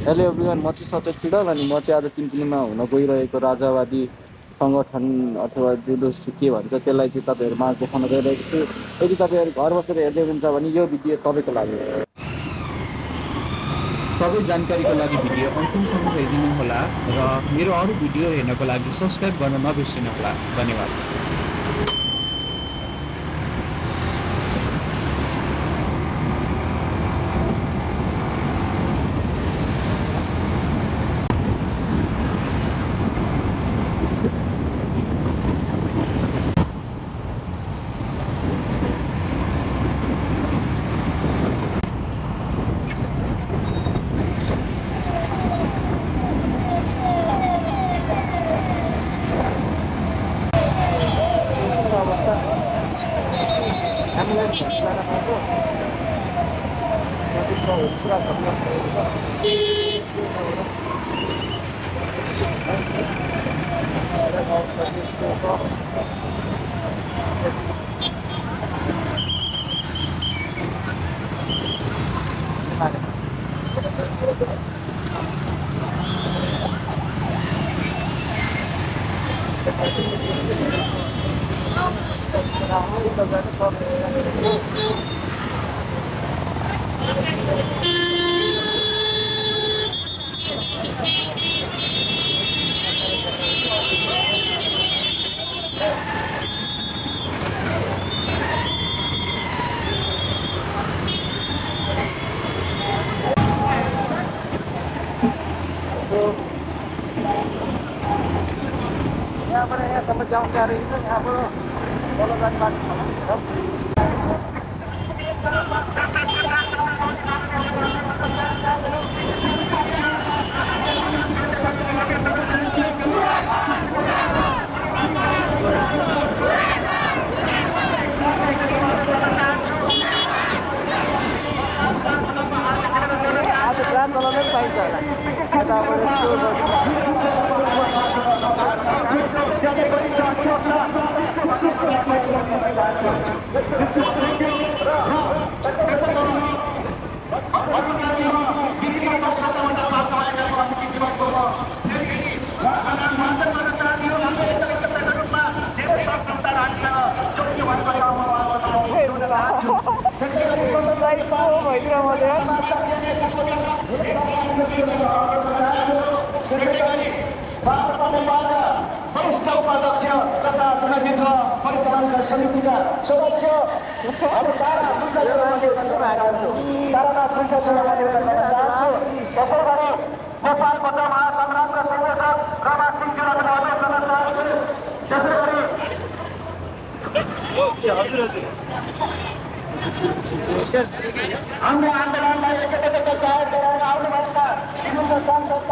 Hello everyone, म चाहिँ सचेत चिडल अनि म चाहिँ आज तिनतिनीमा हुन गइरहेको राजावादी सङ्गठन अथवा जुलुस के भन्छ त्यसलाई चाहिँ तपाईँहरूमा देखाउन गइरहेको छु। यदि तपाईँहरू घर बसेर हेर्दै हुनुहुन्छ भने यो भिडियो तपाईँको लागि हो। सबै जानकारीको लागि भिडियो अन्तिमसम्म हेरिदिनुहोला र मेरो अरू भिडियो हेर्नको लागि सब्सक्राइब गर्न नबिर्सिनुहोला। धन्यवाद। यहाँबाट यहाँसम्म जाउँ गाह्रो छ, यहाँबाट तल जाने बाटो छ। आज जान चलाउनै पाइन्छ होला यताबाट वरिष्ठ उपाध्यक्ष तथा जनमित्र परिचालन समितिका सदस्य त्यसै गरी नेपाल बचाउ महासङ्ग्रामका संयोजक रमा सिंहज्यूलाई अनुरोध गर्न चाहन्छु। त्यसै गरी हाम्रो आन्दोलनलाई एकैचोटि सहयोग गराएर आउनुभएका विभिन्न संस्था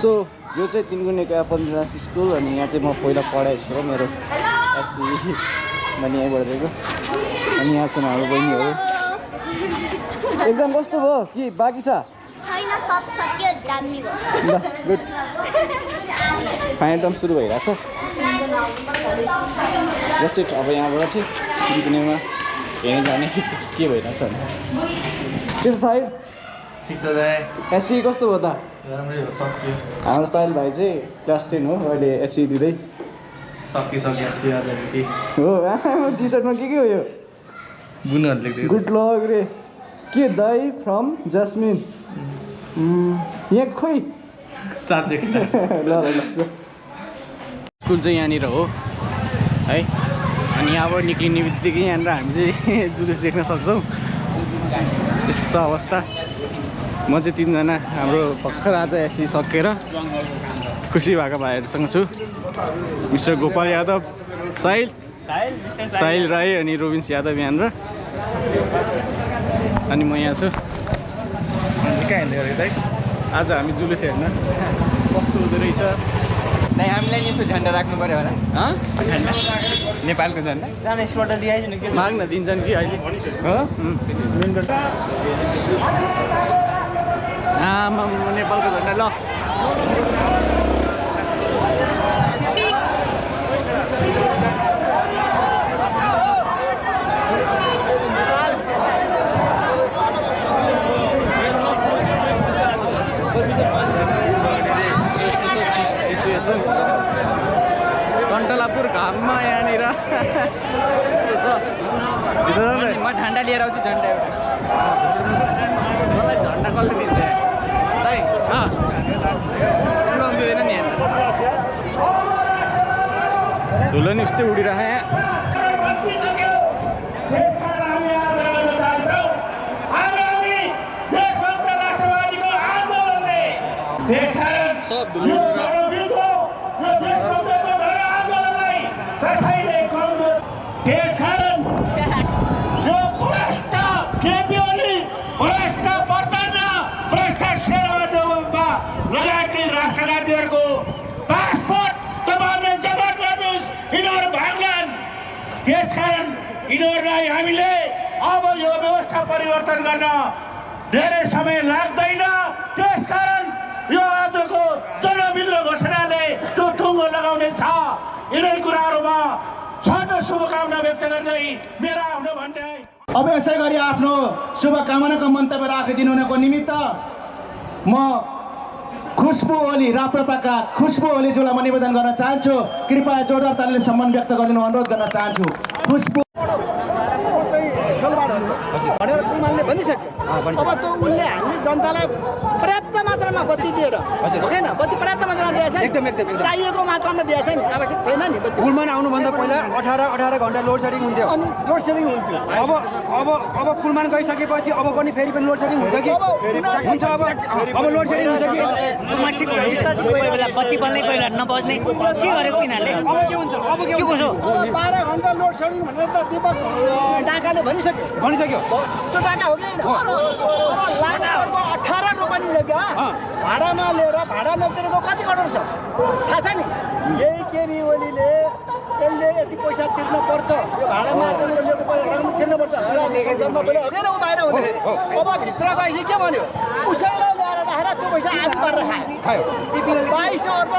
सो यो चाहिँ तिनगुनेको एप्पल इन्टरनेसनल स्कुल अनि यहाँ चाहिँ म पहिला पढाएको छु मेरो एससी मैले यहीँबाट दिएको अनि यहाँ छन् हाम्रो बहिनीहरू एक्जाम कस्तो भयो कि बाँकी छ छैन सब सक्यो दामी भयो ल गुड फाइनल टर्म सुरु भइरहेछ जस्तै अब यहाँबाट चाहिँ तिनकुनेमा हेर्न जाने के भइरहेछ भने के छ साहिल ठिक छ दाइ एससी कस्तो भयो त राम्रै हो सक्यो हाम्रो साहिल भाइ चाहिँ क्लास 10 हो अहिले एससी दिँदै सकिसक्यो आज कि हो टी सर्टमा के हो यो बुनहरू लेख्दै गुड लक रे के दाई फ्रम जस्मिन यहाँ खोइ चाँददेखि ल ल ल स्कुल चाहिँ यहाँनिर हो है अनि यहाँबाट निक्लिने बित्तिकै यहाँनिर हामी चाहिँ जुलुस देख्न सक्छौँ त्यस्तो छ अवस्था म चाहिँ तिनजना हाम्रो भर्खर आज एससी सकेर खुसी भएको भाइहरूसँग छु मिस्टर गोपाल यादव साहिल राई अनि रोबिन्स यादव यहाँनिर अनि म यहाँ छु कहाँ हिँड्दै दाइ आज हामी जुलुस हेर्न कस्तो हुँदो रहेछ नै हामीलाई नि यसो झन्डा राख्नु पर्यो होला झन्डा नेपालको झन्डा जान स्पट दिइहाल्छु नि माग्न दिन्छन् कि अहिले हो आमा नेपालको झन्डा ल कन्टलापुर घाममा यहाँनिर यस्तो छ म झन्डा लिएर आउँछु झन्डा एउटा मलाई झन्डा कसले दिन्छ दाइ उडाउनु दिँदैन नि यहाँ धुलो नि उस्तै उडिरहेको यहाँ सब धुलो राष्ट्रवादीहरूको पासपोर्ट तपाईँहरूले जफत गर्नुहोस् यिनीहरू भाग्लान् त्यसकारण यिनीहरूलाई हामीले अब यो व्यवस्था परिवर्तन गर्न धेरै समय लाग्दैन त्यसकारण यो आजको जनविद्रोह घोषणाले त्यो टुङ्गो लगाउने छ यिनै कुराहरूमा छोटो शुभकामना व्यक्त गर्दै मेरा आफ्नो भन्दै अब यसै गरी आफ्नो शुभकामनाको मन्तव्य राखिदिनु हुनको निमित्त म खुशबु ओली राप्रपाका खुशबु ओलीज्यूलाई म निवेदन गर्न चाहन्छु कृपया जोरदार तालीले सम्मान व्यक्त गरिदिनु अनुरोध गर्न चाहन्छु खुशबु भनेर कुमारले भनिसक्यो अब त्यो उनले हामीले जनतालाई पर्याप्त मात्रामा बत्ती दिएर होइन बत्ती पर्याप्त मात्रामा दिएछ एकदम चाहिएको मात्रामा दिएछ नि आवश्यक छैन नि कुलमान आउनुभन्दा पहिला 18 घन्टा लोड सेडिङ हुन्थ्यो अनि लोड सेडिङ हुन्थ्यो अब कुलमान गइसकेपछि अब पनि फेरि पनि लोड सेडिङ हुन्छ कि हुन्छ अब लोड सेडिङ हुन्छ कि कोही बेला बत्ती बल्ने कोही बेला नबज्ने के गरेको यिनीहरूले अब के हुन्छ अब के कसो 12 घन्टा लोड सेडिङ भनेर त दीपक डाकाले भनिसक्यो त्यो डाका हो कि 18 रुपैयाँ लग्यो भाडामा लिएर भाडा नतिरेको कति करोड छ थाहा छ नि यही केबी ओलीले यसले यति पैसा तिर्न पर्छ यो भाडामा लिएको पैसा तिर्नुपर्छ जन्म पहिला हगेर ऊ बाहिर हुँदाखेरि अब भित्र गएपछि के भन्यो उसैलाई ल्याएर राखेर त्यो पैसा आज पारेर खायो 22 अर्ब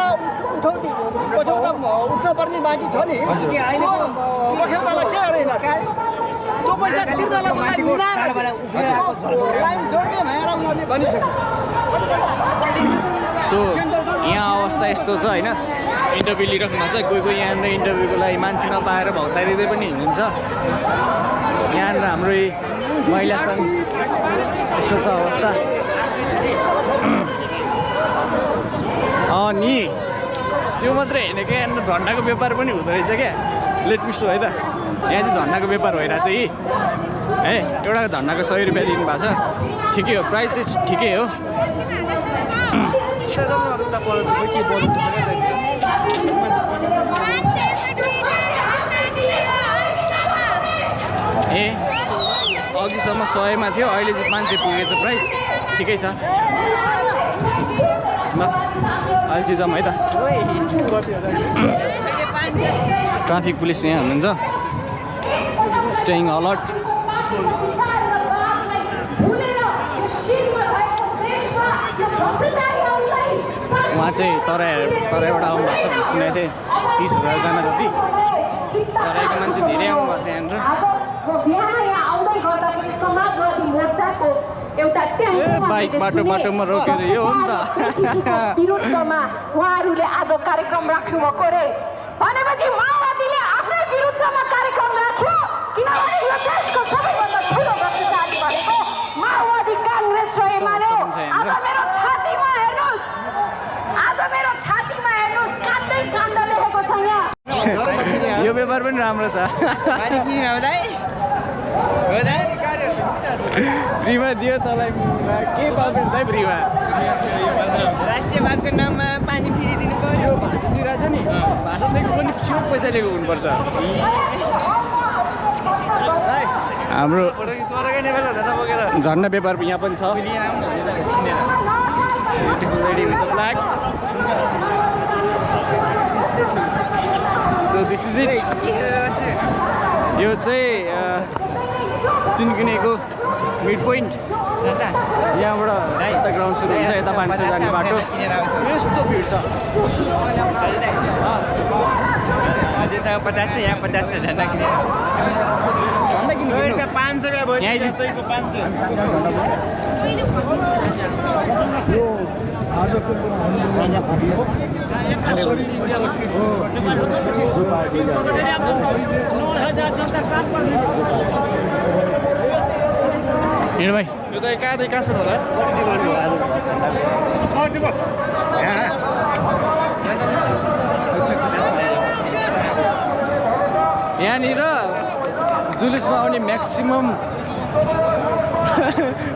उठौती पछौटा उठ्नुपर्ने बाँकी छ नि पछौटालाई के अरे त्यो पैसा तिर्नलाई लाइन जोड्दै भएर उनीहरूले भनिसक्यो सो यहाँ अवस्था यस्तो छ होइन इन्टरभ्यू लिइराख्नु भएको छ कोही यहाँनिर इन्टरभ्यूको लागि मान्छे नपाएर भौतारिँदै पनि हिँड्नुहुन्छ यहाँनिर हाम्रो महिला सङ्घ यस्तो छ अवस्था नि त्यो मात्रै होइन क्या यहाँनिर झन्डाको व्यापार पनि हुँदो रहेछ क्या लेट मिसो है त यहाँ चाहिँ झन्डाको व्यापार भइरहेछ कि है एउटा झन्डाको 100 रुपियाँ दिनुभएको छ ठिकै हो प्राइस चाहिँ ठिकै हो ए अघिसम्म 100मा थियो अहिले चाहिँ 500 पुगेछ प्राइस ठिकै छ ल अल्छिजम है त ट्राफिक पुलिस यहाँ हुनुहुन्छ स्टेइङ अलर्ट उहाँ चाहिँ तराईबाट आउनु भएको छ भन्ने सुनेको थिएँ 30,000 जना जति तराईको मान्छे धेरै आउनु भएको छ यहाँनिर बाइक बाटोमा रोकेर यो हो नि त विरुद्धमा उहाँहरूले आज कार्यक्रम राख्नु भएको रे भनेपछि माओवादीले आफ्नै विरुद्धमा कार्यक्रम राख्यो किनभने यो देशको सबैभन्दा ठुलो भ्रष्टाचारी भनेको माओवादी काङ्ग्रेस र एमाले हो आज मेरो छातीमा हेर्नुहोस् काण्ड लेखेको छ यहाँ यो व्यापार पनि राम्रो छ फ्रीमा दियो तँलाई के पाउँदैन त फ्रीमा राष्ट्रियवादको नाममा पानी फ्री दिनु पर्यो भाषण दिइरहेछ नि भाषण दिएको पनि त्यो पैसा लिएको हुनुपर्छ हाम्रो झन्डा व्यापार यहाँ पनि छ beautiful lady with the flag so this is it यो चाहिँ तिनकिनेको मिड पोइन्ट यहाँबाट यता ग्राउन्ड सुरु हुन्छ यता पानीसर जाने बाटो यस्तो भिड छ अझैसँग 50 छ यहाँ 50 छ झन्डा किनेर 500 हिँड भाइ यो त कहाँ सुन्नु होला यहाँनिर जुलुसमा आउने म्याक्सिमम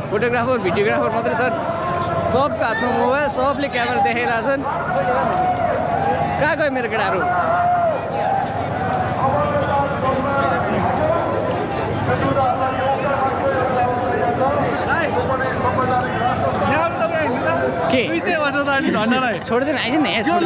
फोटोग्राफर भिडियोग्राफर मात्रै छन् सबको हातमा मोबाइल सबले क्यामेरा देखाइरहेछन् कहाँ गयो मेरो केटाहरू के छोडिदिनु आइदिनु मेरोमा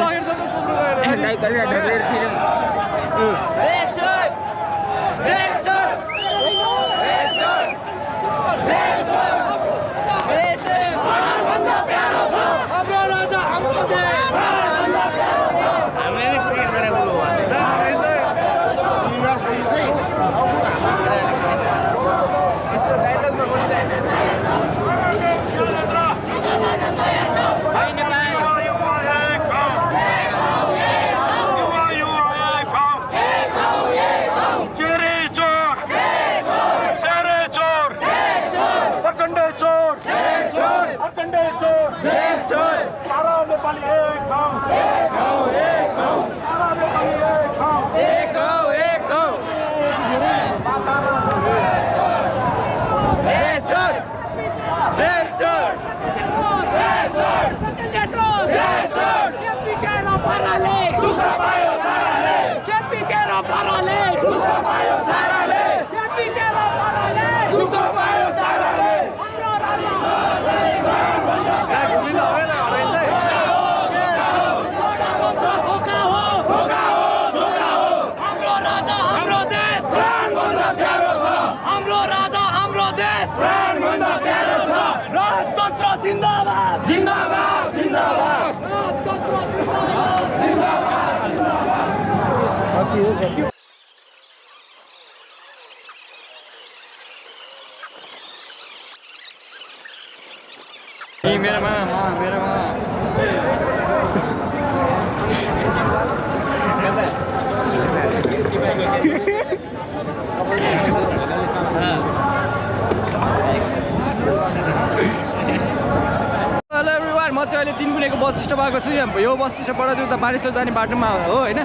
म चाहिँ अहिले तिनकुनेको बस स्टप आएको छु यो बस स्टपबाट चाहिँ उता बानेश्वर जाने बाटोमा हो होइन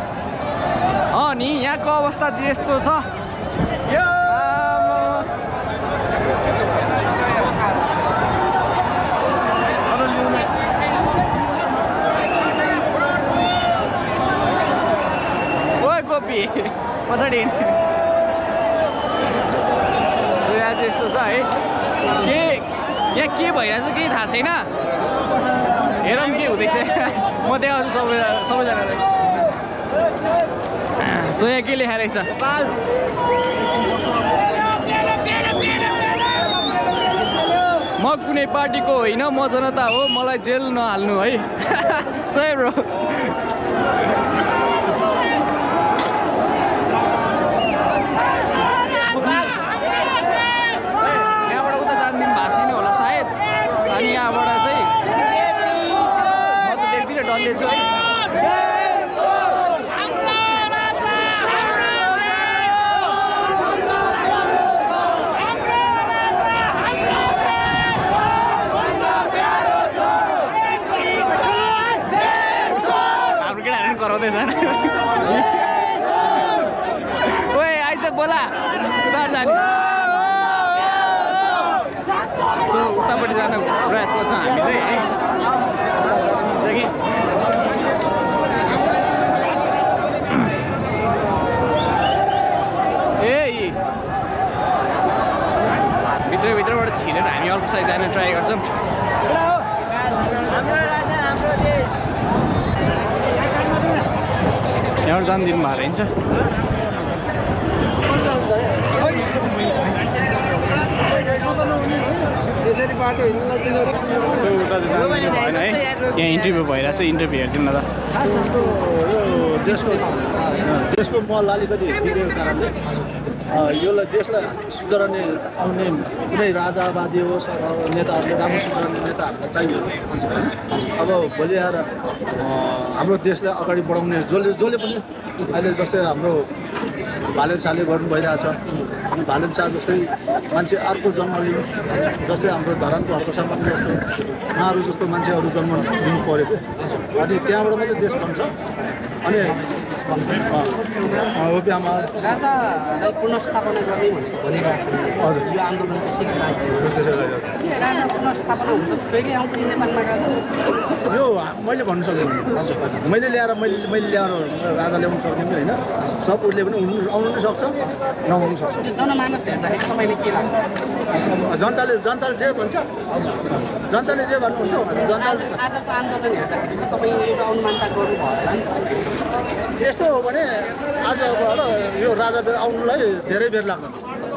नि यहाँको अवस्था चाहिँ यस्तो छ पछाडि सो यहाँ चाहिँ यस्तो छ है यहाँ के भइरहेछ केही थाहा छैन हेरौँ के हुँदैछ म देखाउँछु सबैजनालाई सो यहाँ के लेखा रहेछ म कुनै पार्टीको होइन म जनता हो मलाई जेल नहाल्नु है सही ब्रो यहाँबाट उता जान्दिनु भएको छैन होला सायद अनि यहाँबाट चाहिँ म त देख्दिनँ डल्ले छु है कराउँदैछ ओए आइज बोला उता जाने सो उतापट्टि जान प्रयास गर्छौँ हामी चाहिँ है ए भित्रबाट छिरेर हामी अर्को साइड जान ट्राई गर्छौँ यहाँ जान दिनु भएको रहेछ सो उता चाहिँ भएन है यहाँ इन्टरभ्यू भइरहेको छ इन्टरभ्यू हेरिदिउँ न त देशको मल अलिकति बिग्रेको कारणले योलाई देशलाई सुधार्ने आउने कुनै राजावादी होस् नेताहरूले राम्रो सुधार्ने नेताहरूलाई चाहियो अब भोलि आएर हाम्रो देशलाई अगाडि बढाउने जसले पनि अहिले जस्तै हाम्रो भालेन शाहले गर्नु भइरहेछ अनि भालेन शाह जस्तै मान्छे अर्को जन्म लिनु जस्तै हाम्रो धरानको हर्क शर्मा जस्तो उहाँहरू जस्तो मान्छेहरू जन्म लिनु परेको अनि त्यहाँबाट मात्रै देश बन्छ अनि ओपिआमा राजालाई पुनर्स्थापना गर्ने भनेको हजुर यो आन्दोलनको सिक्का राजा पुनर्स्थापना हुन्छ फेरि आउँछ नेपालमा राजा यो मैले भन्नु सक्दिनँ मैले ल्याएर मैले ल्याएर राजा ल्याउनु सक्दिनँ होइन सब उसले पनि आउनु पनि सक्छ नआउनु सक्छ जनमानस हेर्दाखेरि तपाईँले के लाग्छ जनताले जे भन्छ जनताले जे भन्नुहुन्छ आजको आन्दोलन हेर्दाखेरि चाहिँ तपाईँ एउटा अनुमानता गर्नुभयो होला नि यस्तो हो भने आजबाट यो राजा आउनुलाई धेरै बेर लाग्दैन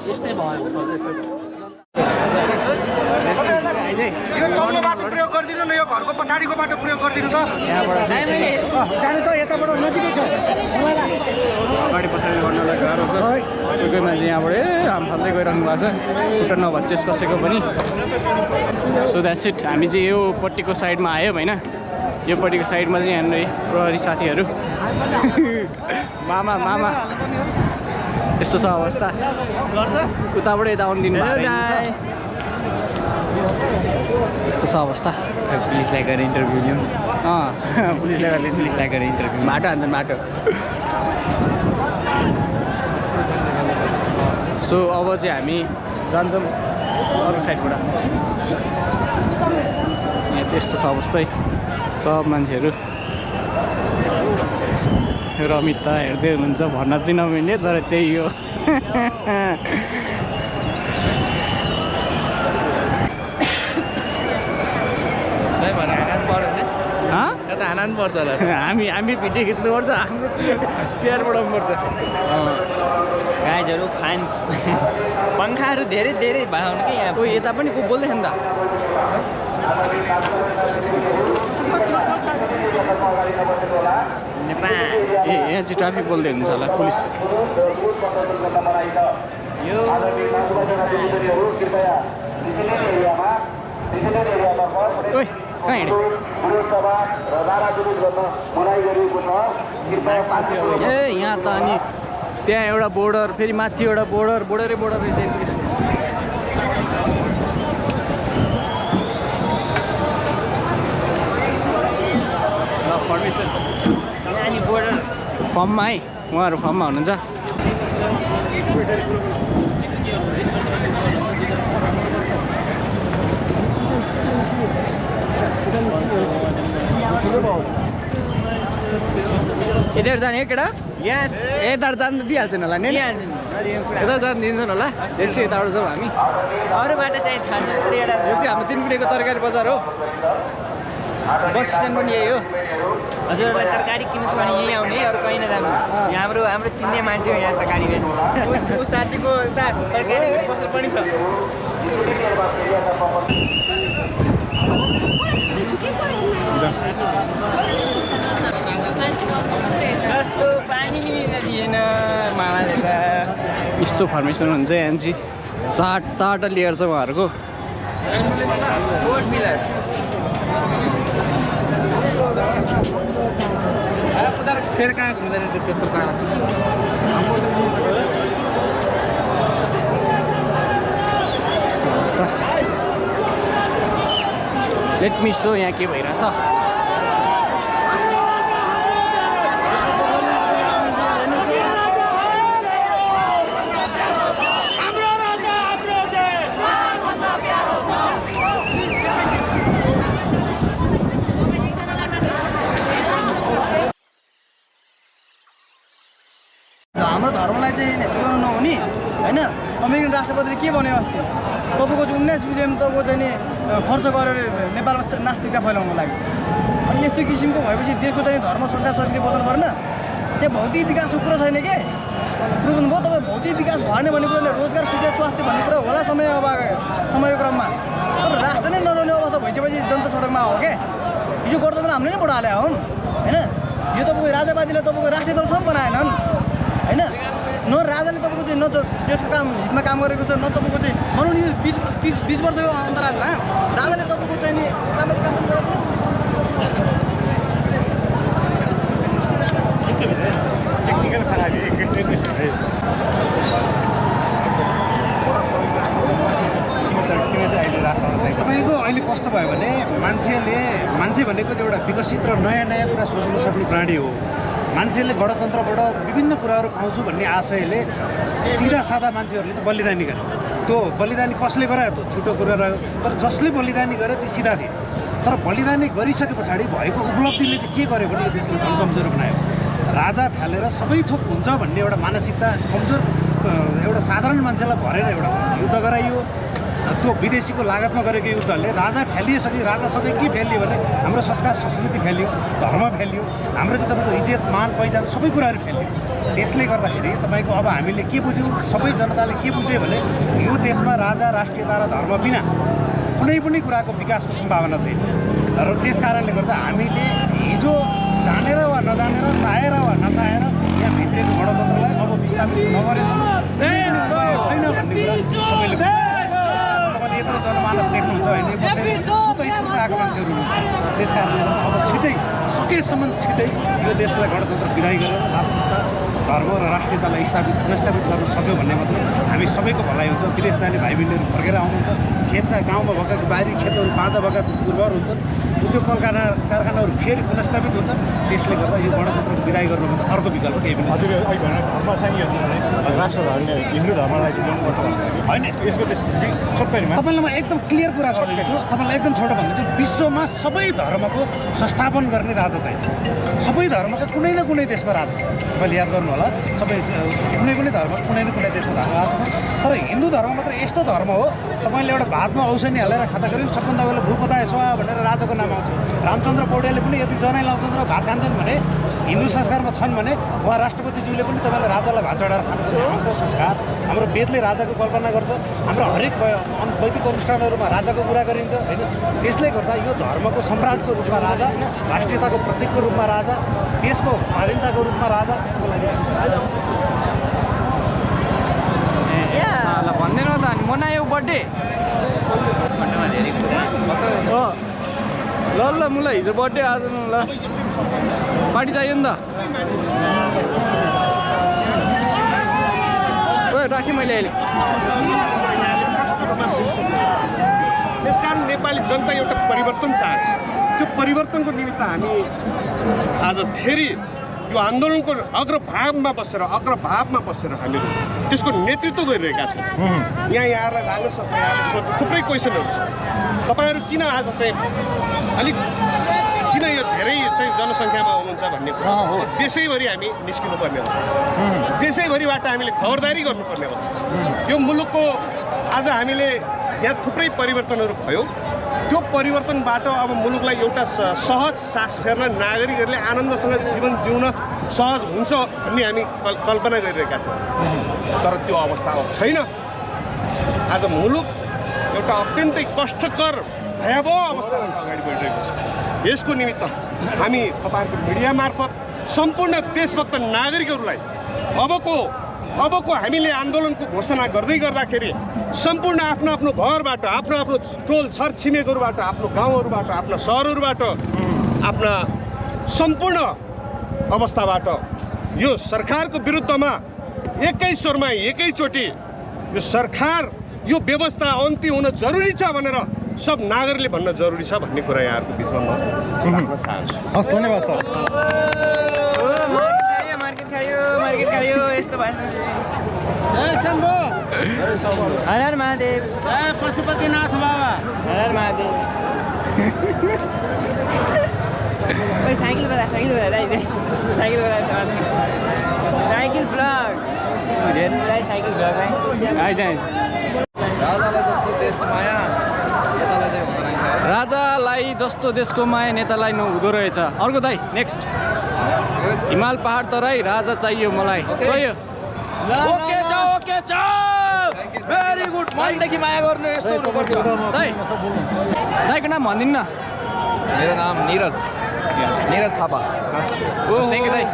यस्तै भयो यो तल्लो बाटो प्रयोग गरिदिनु न यो घरको पछाडिको बाटो प्रयोग गरिदिनु त जाने त यताबाट नजिकै छ अगाडि पछाडि गर्नलाई गाह्रो छ कोही कोही मान्छे यहाँबाट हाम फाल्दै गइरहनु भएको छ खुट्टा नभच्चेस कसैको पनि सो द्याट्स इट हामी चाहिँ यो पट्टिको साइडमा आयौँ होइन यो पट्टिको साइडमा चाहिँ यहाँनिर प्रहरी साथीहरू मामा यस्तो छ अवस्था उताबाट यता आउनु दिनु यस्तो छ अवस्था पुलिसलाई गएर इन्टरभ्यू लिउँ पुलिसलाई गएर इन्टरभ्यू बाटो हान्छ बाटो सो अब चाहिँ हामी जान्छौँ अर्को साइडबाट यहाँ चाहिँ यस्तो छ अवस्था है सब मान्छेहरू रमिता हेर्दै हुनुहुन्छ भन्न चाहिँ नमिल्ने तर त्यही हो हान्नुपर्छ होला हामी भिडियो खिच्नुपर्छ हाम्रो प्यार बढाउनुपर्छ गाइजहरू फाइन पङ्खाहरू धेरै भयो कि यहाँ यता पनि को बोल्दैछ नि त ए यहाँ चाहिँ ट्राफिक बोल्दै हुनुहुन्छ होला पुलिस यो ओइ कहाँ हिँड्यो ए यहाँ त अनि त्यहाँ एउटा बोर्डर फेरि माथि एउटा बोर्डरै रहेछ पुलिसको फर्मेसन अनि बोर्डर फर्ममा है उहाँहरू फर्ममा हुनुहुन्छ यताबाट जाने है केटा यस यताबाट जानु त दिइहाल्छन् होला नि यता जानु दिन्छन् होला त्यसै यताबाट जाउँ हामी अरू बाटो चाहिँ थाहा छ यो चाहिँ हाम्रो 3 कुनेको तरकारी बजार हो बस स्ट्यान्ड पनि यही हो हजुरहरूलाई तरकारी किन्नु छ भने यहीँ आउने अरू कहीँ नजानु हाम्रो चिन्ने मान्छे हो यहाँ तरकारी बेच्ने ऊ साथीको उता तरकारी पसल पनि छ जस्तो पानी नि दिएन मामाले त यस्तो फर्मेसन हुन्छ यहाँ चाहिँ चारवटा लेयर छ उहाँहरूको बोर्ड मिलर फेरि कहाँ हुँदैन त्यस्तो काँडा लेट मी सो यहाँ के भइरहेछ हाम्रो धर्मलाई चाहिँ गर्नु नहुने होइन अमेरिकन राष्ट्रपतिले के भन्यो अस्ति तपाईँको चाहिँ 19 बिलियन तपाईँको चाहिँ नि खर्च गरेर नेपालमा नास्तिकता फैलाउनु लागि अनि यस्तो किसिमको भएपछि देशको चाहिँ धर्म संस्कार संस्कृति बदल्नु पर्ने त्यहाँ भौतिक विकासको कुरो छैन के बुझ्नुभयो तपाईँ भौतिक विकास भएन भन्ने कुराले रोजगार शिक्षा स्वास्थ्य भन्ने कुरा होला समयको क्रममा तर राष्ट्र नै नरहने अवस्था भइसकेपछि जनता सडकमा हो क्या हिजो गर्दा पनि हामीले नै भोट हाले हुन् होइन यो तपाईँको राजावादीले तपाईँको राष्ट्रिय दलसम्म बनाएनन् होइन न राजाले तपाईँको चाहिँ न देशको काम हितमा काम गरेको छ न तपाईँको चाहिँ भनौँ नि 20 वर्षको अन्तरालमा राजाले तपाईँको चाहिँ नि सामाजिक काम पनि गरेको टेक्निकल खराबी तपाईँको अहिले कस्तो भयो भने मान्छे भनेको चाहिँ एउटा विकसित र नयाँ नयाँ कुरा सोच्न सक्ने प्राणी हो मान्छेले गणतन्त्रबाट विभिन्न कुराहरू पाउँछु भन्ने आशयले सिधा सादा मान्छेहरूले चाहिँ बलिदानी गरे त्यो बलिदानी कसले गरायो त छुटो कुरा रह्यो तर जसले बलिदानी गरे ती सिधा थिए तर बलिदानी गरिसके पछाडि भएको उपलब्धिले चाहिँ के गर्यो भने देशले धन कमजोर बनायो राजा फालेर सबै थोक हुन्छ भन्ने एउटा मानसिकता कमजोर एउटा साधारण मान्छेलाई भरेर एउटा युद्ध गराइयो त्यो विदेशीको लागतमा गरेको युद्धले राजा फ्यालिएसँगै राजासँगै के फ्यालियो भने हाम्रो संस्कार संस्कृति फ्यालियो धर्म फ्यालियो हाम्रो चाहिँ तपाईँको इज्जत मान पहिचान सबै कुराहरू फ्यालियो त्यसले गर्दाखेरि तपाईँको अब हामीले के बुझ्यौँ सबै जनताले के बुझ्यो भने यो देशमा राजा राष्ट्रियता र धर्म बिना कुनै पनि कुराको विकासको सम्भावना छैन र त्यस कारणले गर्दा हामीले हिजो जानेर वा नजानेर चाहेर वा नचाहेर यहाँ भित्रिएको गणतन्त्रलाई अब विस्थापित नगरेसम्म छैन भन्ने कुरा सबैले तपाईँले यत्रो जनमानस देख्नुहुन्छ होइन आएको मान्छेहरू हुनुहुन्छ त्यस कारणले अब छिटै सकेसम्म छिटै यो देशलाई गणतन्त्र विदाई गरेर राष्ट्रियता धर्म र राष्ट्रियतालाई पुनस्थापित गर्न सक्यो भन्ने मात्रै हामी सबैको भलाइ हुन्छ विदेश जाने भाइ बहिनीहरू फर्केर आउनुहुन्छ खेतका गाउँमा भएका बाहिरी खेतहरू बाँझा भएका उर्वर हुन्छन् उद्योग कारखानाहरू फेरि पुनस्थापित हुन्छ त्यसले गर्दा यो गणतन्त्रको विदाई गर्नुभन्दा अर्को विकल्प केही पनि हजुर अहिले भने धर्म चाहिँ राष्ट्र धर्म हिन्दू धर्मलाई होइन यसको छोटकरीमा तपाईँलाई म एकदम क्लियर कुरा गरिदिन्छु तपाईँलाई एकदम छोटो भन्दैछु विश्वमा सबै धर्मको संस्थापन गर्ने राजा चाहिन्छ सबै धर्मका कुनै न कुनै देशमा राजा छ तपाईँले याद गर्नु होला सबै कुनै पनि धर्म कुनै न कुनै देशमा राजा छ तर हिन्दू धर्म मात्र यस्तो धर्म हो तपाईँले एउटा भातमा औषधि हालेर खाता गऱ्यो सबभन्दा पहिला भूपताय स्वा भनेर राजाको नाम आउँछ रामचन्द्र पौड्यालले पनि यदि जनै लाउँछन् र भात खान्छन् भने हिन्दू संस्कारमा छन् भने उहाँ राष्ट्रपतिज्यूले पनि तपाईँलाई राजालाई भात चढाएर खानुपर्छ हाम्रो संस्कार हाम्रो वेदले राजाको कल्पना गर्छ हाम्रो हरेक वैदिक अनुष्ठानहरूमा राजाको कुरा गरिन्छ होइन त्यसले गर्दा यो धर्मको सम्राटको रूपमा राजा राष्ट्रियताको प्रतीकको रूपमा राजा देशको स्वाधीनताको रूपमा राजा भन्दैन त अनि मनायो बर्थडे ल ल मलाई हिजो बर्थडे आज ल पार्टी चाहियो नि त राखेँ मैले अहिले त्यसकारण नेपाली जनता एउटा परिवर्तन चाहन्छ त्यो परिवर्तनको निमित्त हामी आज फेरि यो आन्दोलनको अग्रभागमा बसेर हामीहरू त्यसको नेतृत्व गरिरहेका छौँ यहाँ आएर लाग्न सक्छ यहाँले सोध्नु थुप्रै क्वेसनहरू छ तपाईँहरू किन आज चाहिँ अलिक किन यो धेरै चाहिँ जनसङ्ख्यामा हुनुहुन्छ भन्ने कुरा देशैभरि हामी निस्किनुपर्ने अवस्था छ देशैभरिबाट हामीले खबरदारी गर्नुपर्ने अवस्था छ यो मुलुकको आज हामीले यहाँ थुप्रै परिवर्तनहरू भयो त्यो परिवर्तनबाट अब मुलुकलाई एउटा सहज सास फेर्न नागरिकहरूले आनन्दसँग जीवन जिउन सहज हुन्छ भन्ने हामी कल्पना गरिरहेका थियौँ तर त्यो अवस्था अब छैन आज मुलुक एउटा अत्यन्तै कष्टकर भयावह अवस्थामा अगाडि बढिरहेको छ यसको निमित्त हामी तपाईँहरूको मिडिया मार्फत सम्पूर्ण देशभक्त नागरिकहरूलाई अबको हामीले आन्दोलनको घोषणा गर्दै गर्दाखेरि सम्पूर्ण आफ्नो आफ्नो घरबाट आफ्नो आफ्नो टोल छर छिमेकहरूबाट आफ्नो गाउँहरूबाट आफ्ना सहरहरूबाट आफ्ना सम्पूर्ण अवस्थाबाट यो सरकारको विरुद्धमा एकै स्वरमा एकैचोटि यो सरकार यो व्यवस्था अन्त्य हुन जरुरी छ भनेर सब नागरिकले भन्न जरुरी छ भन्ने कुरा यहाँहरूको बिचमा म राख्न चाहन्छु हस् धन्यवाद सर मार्केट खायो यस्तो हर हर महादेव पशुपतिनाथ बाबा हर हर Mahadev cycle blog cycle blog आइज राजालाई जस्तो देशको माया नेतालाई नहुँदो रहेछ अर्को दाइ नेक्स्ट हिमाल पहाड तराई राजा चाहियो मलाई सही ओके छ भेरी गुड मनदेखि माया गर्नु यस्तो हुनुपर्छ दाइको नाम भनिदिनु न मेरो नाम निरज थापा थ्याङ्क यू दाइ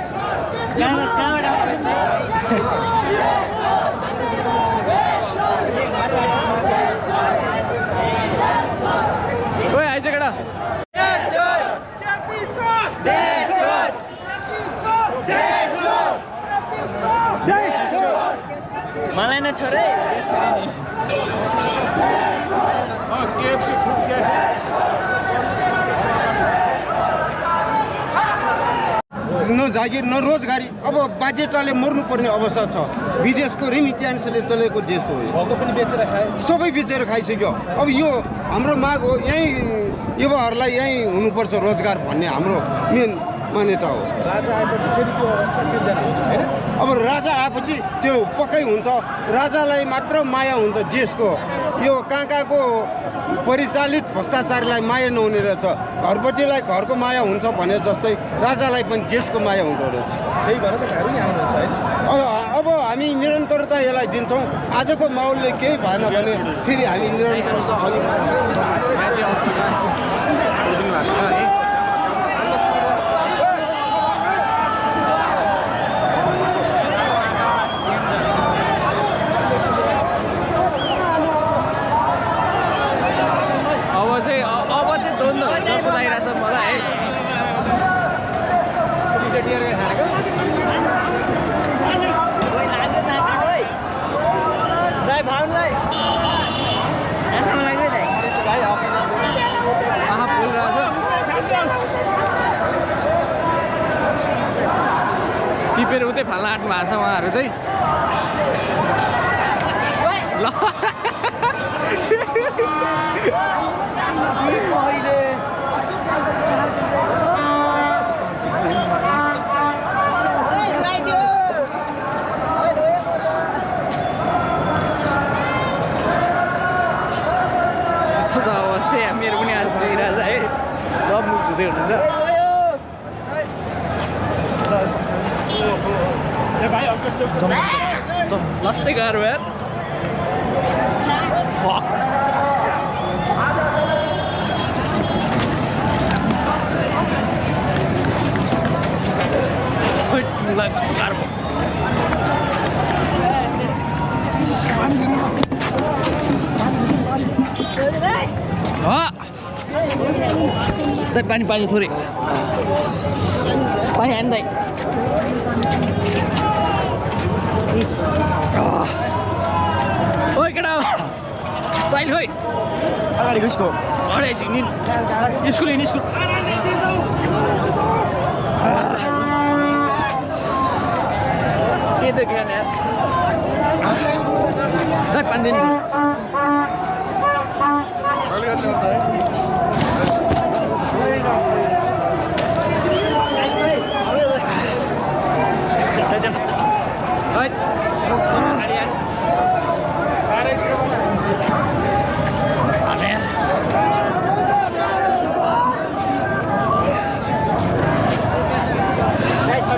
ओए आइज केटा मलाई न छोरे न जागिर न रोजगारी अब बाध्यताले मर्नुपर्ने अवस्था छ विदेशको रिमिट्यान्सले चलेको देश हो सबै बेचेर खाइसक्यो अब यो हाम्रो माग हो यहीँ युवाहरूलाई यहीँ हुनुपर्छ रोजगार भन्ने हाम्रो मेन मान्यता हो राजा आएपछि फेरि त्यो अवस्था सिर्जना हुन्छ हैन अब राजा आएपछि त्यो पक्कै हुन्छ राजालाई मात्र माया हुन्छ देशको यो कहाँको परिचालित भ्रष्टाचारीलाई माया नहुने रहेछ घरपतिलाई घरको माया हुन्छ भने जस्तै राजालाई पनि देशको माया हुँदो रहेछ त्यही भएर त घरै आउनुहुन्छ है अब हामी निरन्तरता यसलाई दिन्छौँ आजको माहौलले केही भएन भने फेरि हामी निरन्तरता जस्तो लागिरहेछ मलाई टिपेर उतै फाल्न आँट्नु भएको छ उहाँहरू चाहिँ ल यस्तो छ अवस्था मेरो पनि आज जोइरहेछ है सब मुख धुँदै हुनुहुन्छ लास्टै गाह्रो यार फक पानी पानी थोरै पानी हान्दै ओइ केटा साइल खोइ अगाडि घुसको अरे झिक्ने स्कुल हिँड्ने स्कुल के देख्यो यार पानी दिनु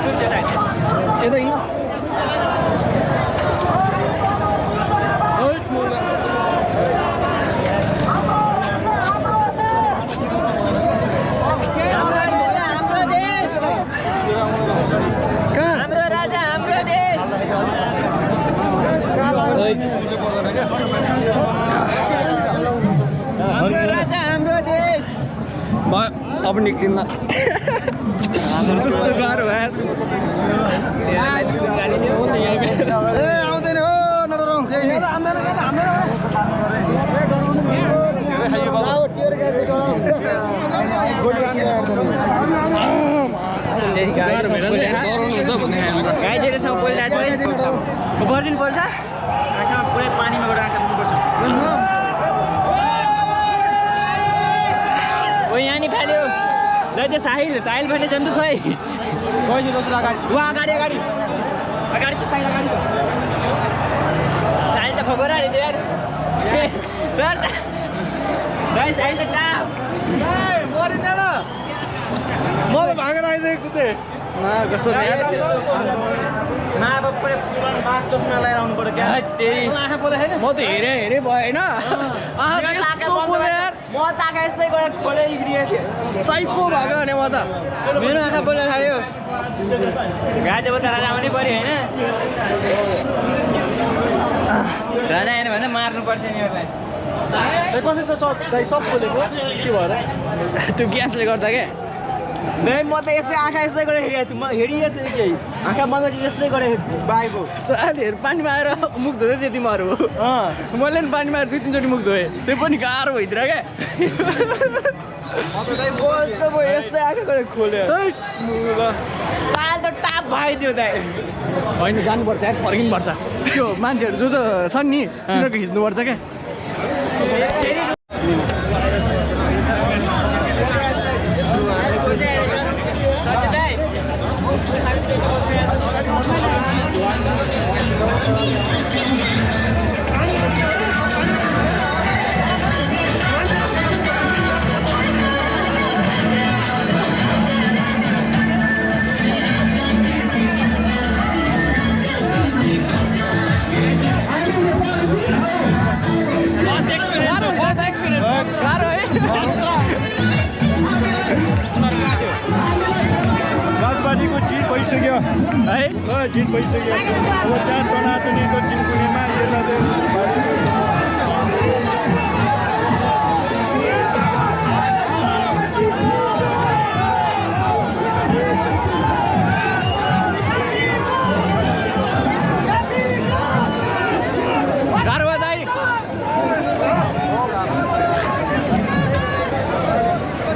यता हिँड्न हाम्रो राजा हाम्रो देश हाम्रो राजा हाम्रो देश अब निक्लिन्न कस्तो गाह्रो भयो आउँदैन हो नडराउ गाईजेसँग बोलिरहेको छ गरिदिनु पर्छ आँखा पुरै पानीमा गएर आँखा दिनुपर्छ ओ यहाँ नि फाल्यो ल त्यो साहिल भने जन्तु खोइ गइदिनु दोस्रो अगाडि उहाँ अगाडि अगाडि अगाडि छ साइड अगाडि साहिल त फगोरा अरे यार सर साहिल त टाप मरिँदैन म त भागेर आइदिएको थिएँ अब पुरै बाघ चस्मा लगाएर आउनु पर्यो क्या आँखा पर्दा छैन म त हेरेँ भयो होइन म त आँखा यस्तै गएर खोलेर इग्रिएको थिएँ साइपो भएको भने म त मेरो आँखा बोल्न थाल्यो गाजब त राजा आउनै पर्यो होइन राजा आएन भने मार्नुपर्छ नि यसलाई कसै सब बोलेको के भएर त्यो ग्यासले गर्दा क्या म त यस्तै आँखा यस्तै गरेर हेरेको थिएँ म हेरिएको थिएँ केही आँखा बन्द यस्तै गरेर बाएको साथीहरू पानीमा आएर मुख धोँदै थियो तिमीहरू मैले पनि पानीमा आएर 2-3 चोटि मुख धोएँ त्यो पनि गाह्रो भइदिएर क्या यस्तै आँखा गरेर खोल्यो साल त टाप भइदियो दाइ होइन जानुपर्छ यार फर्किनुपर्छ त्यो मान्छेहरू जो छन् नि तिनीहरूको खिच्नुपर्छ क्या राजबाडीको जित भइसक्यो है जित भइसक्यो अब 4 चुनाचुनीको चिनकुनीमा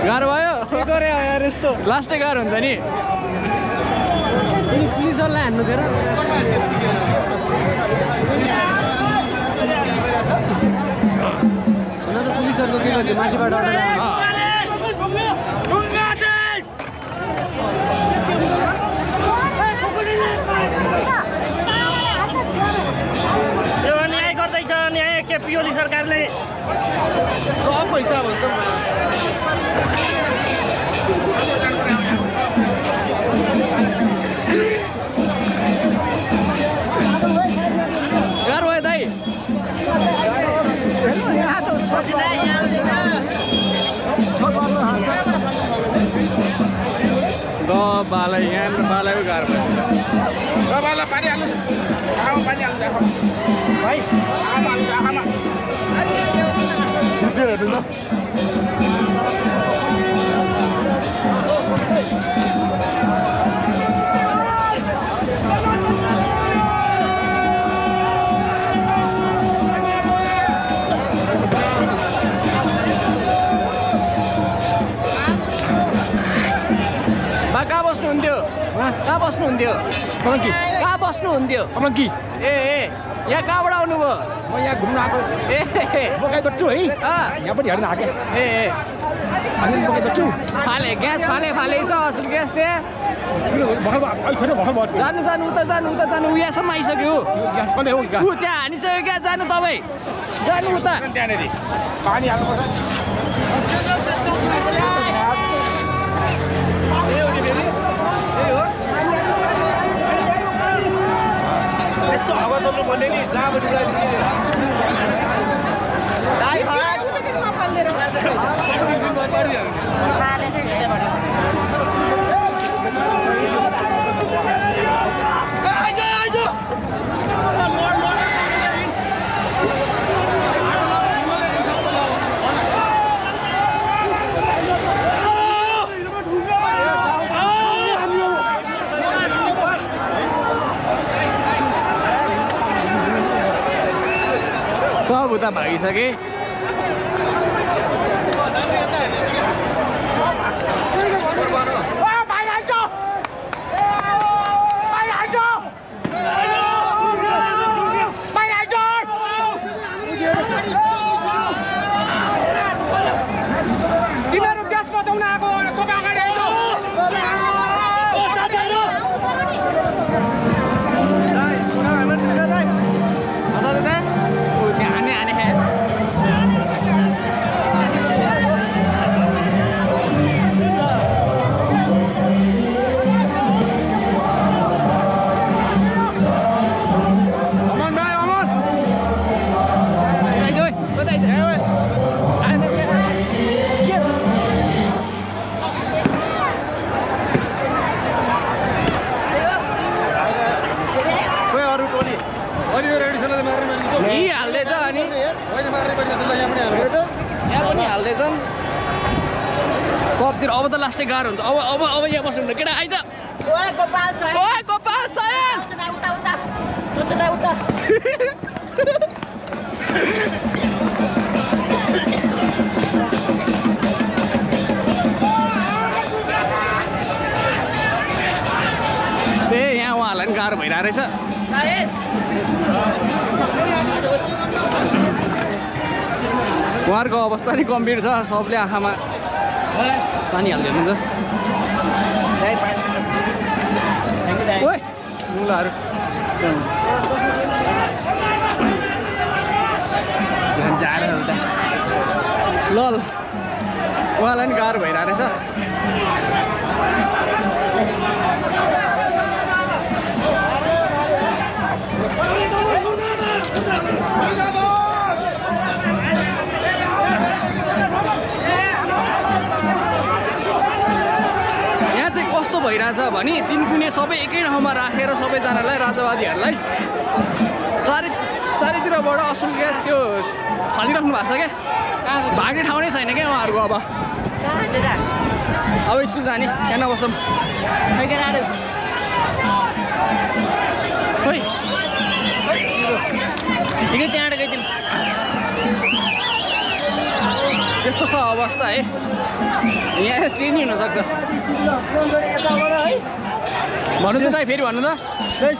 गाह्रो भयो लास्टै गाह्रो हुन्छ नि पुलिसहरूलाई हान्नु दिएर हुन त पुलिसहरूको के गर्छ माथिबाट न्याय गर्दैछ न्याय के पिओली सरकारले सबको हिसाब हुन्छ गाह्रो भयो दाइ बाला यहाँ बालाको गाह्रो भयो बाला पानी हाल्नु पानी हाल्नु भाइ आमा कहाँ बस्नुहुन्थ्यो कहाँ बस्नुहुन्थ्यो कहाँ बस्नुहुन्थ्यो ए यहाँ कहाँबाट आउनुभयो म यहाँ घुम्न आएको बोकाइबाट छु है यहाँ पनि हेर्न आएको फाले ग्यास फाले छ हजुर ग्यास त्यहाँ जानु उता जानु उयासम्म आइसक्यो त्यहाँ हानिसक्यो क्या जानु तपाईँ जानु उता त्यहाँनिर पानी हाल्नुपर्छ सब उता भागिसके तिमीहरू देश बचाउन आएको सबै अगाडि आइज हाल्दैछ अनि यहाँ पनि हाल्दैछन् सबतिर। अब त लास्टै गाह्रो हुन्छ। अब यहाँ बस्नु केटा आइज गोपाल सायन ए यहाँ उहाँहरूलाई पनि गाह्रो भइरहेको रहेछ। उहाँहरूको अवस्था नि गम्भीर छ। सबले आँखामा पानी हाल्दै हुनुहुन्छ। ओइ मुलाहरू जाएर उता ल उहाँलाई नि गाह्रो भइरहेको रहेछ। कस्तो भइरहेछ भने तिनकुने सबै एकै ठाउँमा राखेर सबैजनालाई राजावादीहरूलाई चारैतिरबाट असुल ग्यास त्यो फालिराख्नु भएको छ क्या। भाग्ने ठाउँ नै छैन क्या उहाँहरूको। अब स्कुल जाने त्यहाँ नबसौँ खोइ त्यहाँबाट गइदिउँ। त्यस्तो छ अवस्था है। यहाँ चेन्ज हुनसक्छ। भन्नु त दाइ फेरि भन्नु त।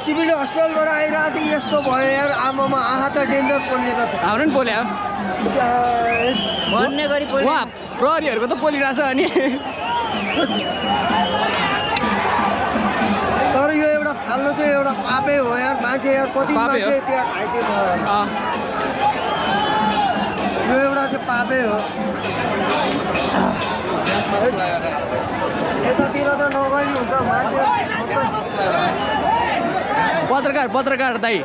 सिभिल हस्पिटलबाट आइरहेको थिएँ यस्तो भयो यार आमामा आँखा त डेन्जर पोलिएर छ। हाम्रो पनि पोल्यो भन्ने गरी उहाँ प्रहरीहरूको त पोलिरहेछ अनि। तर यो एउटा फाल्नु चाहिँ एउटा पापै हो यार। मान्छे यार कति मान्छे त्यहाँ खाइदिनु यो एउटा चाहिँ पापै हो। यतातिर त नगइनी हुन्छ मान्छे। पत्रकार दाइ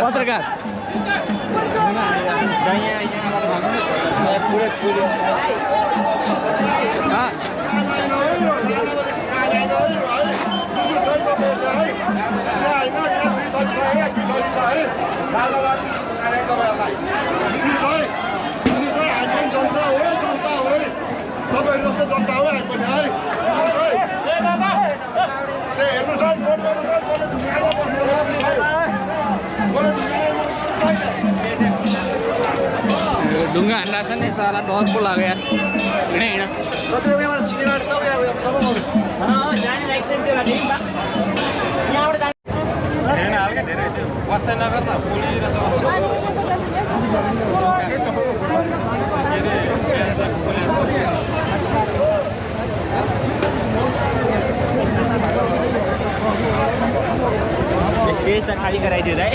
पत्रकार तपाईँहरू जस्तो जनता हो हामी पनि है। हेर्नुहोस् ढुङ्गा हान्दा छ नि साला डर पो लाग्यो यार। हिँड स्टेज त खाली गराइदियो है।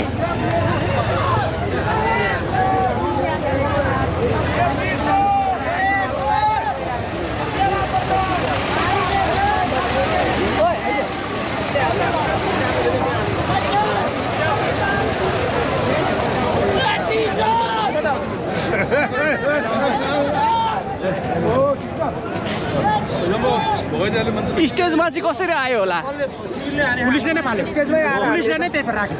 स्टेजमा चाहिँ कसरी आयो होला पुलिसले नै फाल्यो पुलिसले नै पेपर राख्यो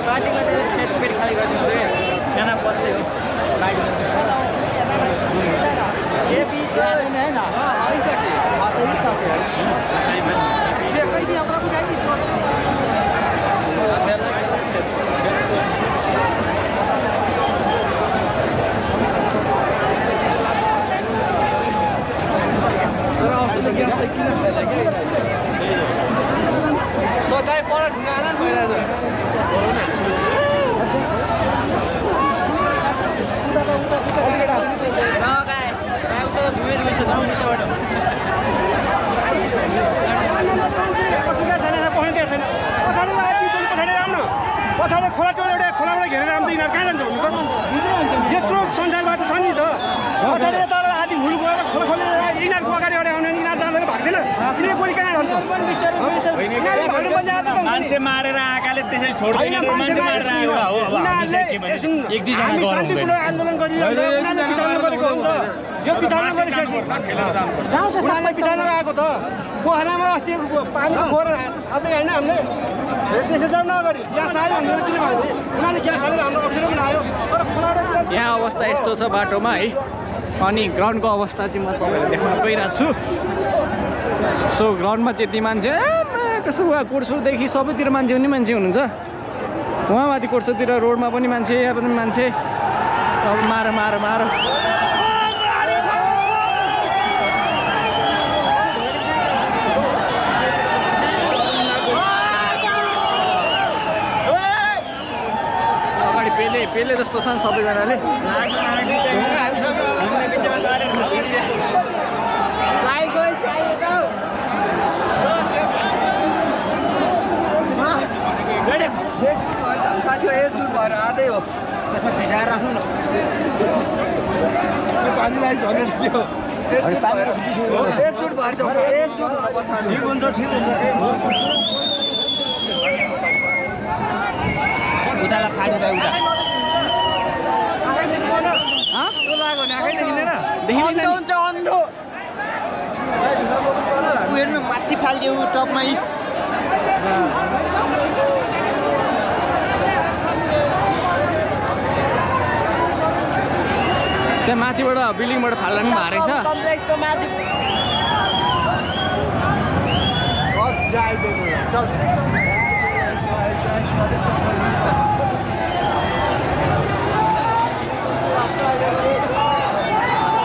पार्टीमा पेट खाली गरिदिनु यहाँ बस्दै हो सजाय पर ढुङ्गा भइरहेछ पछाडि खोला टोल एउटा खोलाबाट घेरेर आउँदा यिनीहरू कहाँ जान्छ भन्नु त यत्रो संसारबाट छ नि त पछाडि यता आदि हुल गएर खोला खोलेर यिनीहरूको अगाडि अगाडि आउने यिनीहरू जाँदैन भएको थिएन यिनीहरू कोही कहाँ जान्छ मान्छे मारेर आँखाले त्यसै छोड्दैन मान्छे मारेर आन्दोलन गरिरहेको यो बिताउनु आएको त पोखरामा अस्ति पानीको फोहोर अब होइन हामीले त्यसै जाउँ न अगाडि ग्यास आयो भनेर किन भएको उनीहरूले ग्यास हालेर हाम्रो अप्ठ्यारो पनि आयो तर खोलाबाट यहाँ अवस्था यस्तो छ बाटोमा है अनि ग्राउन्डको अवस्था चाहिँ म तपाईँलाई देखाउन गइरहेको छु सो ग्राउन्डमा चाहिँ यति मान्छे कसो उहाँ कोर्सोदेखि सबैतिर मान्छे हुनुहुन्छ उहाँ माथि कोर्सोतिर रोडमा पनि मान्छे यहाँ पनि मान्छे अब मार पेले जस्तो छ सबैजनाले एकजुट भएर आजै हो भिजाएर राख्नु न पानीलाई झरेर दियो एकजुट भएर एकजुट ठिक हुन्छ उतालाई खाने त उता हुन्छ अन्धो हेर्नु माथि फाल्दियो टपमा त्यहाँ माथिबाट बिल्डिङबाट फाल्दा पनि भारै छ कम्प्लेक्सको माथि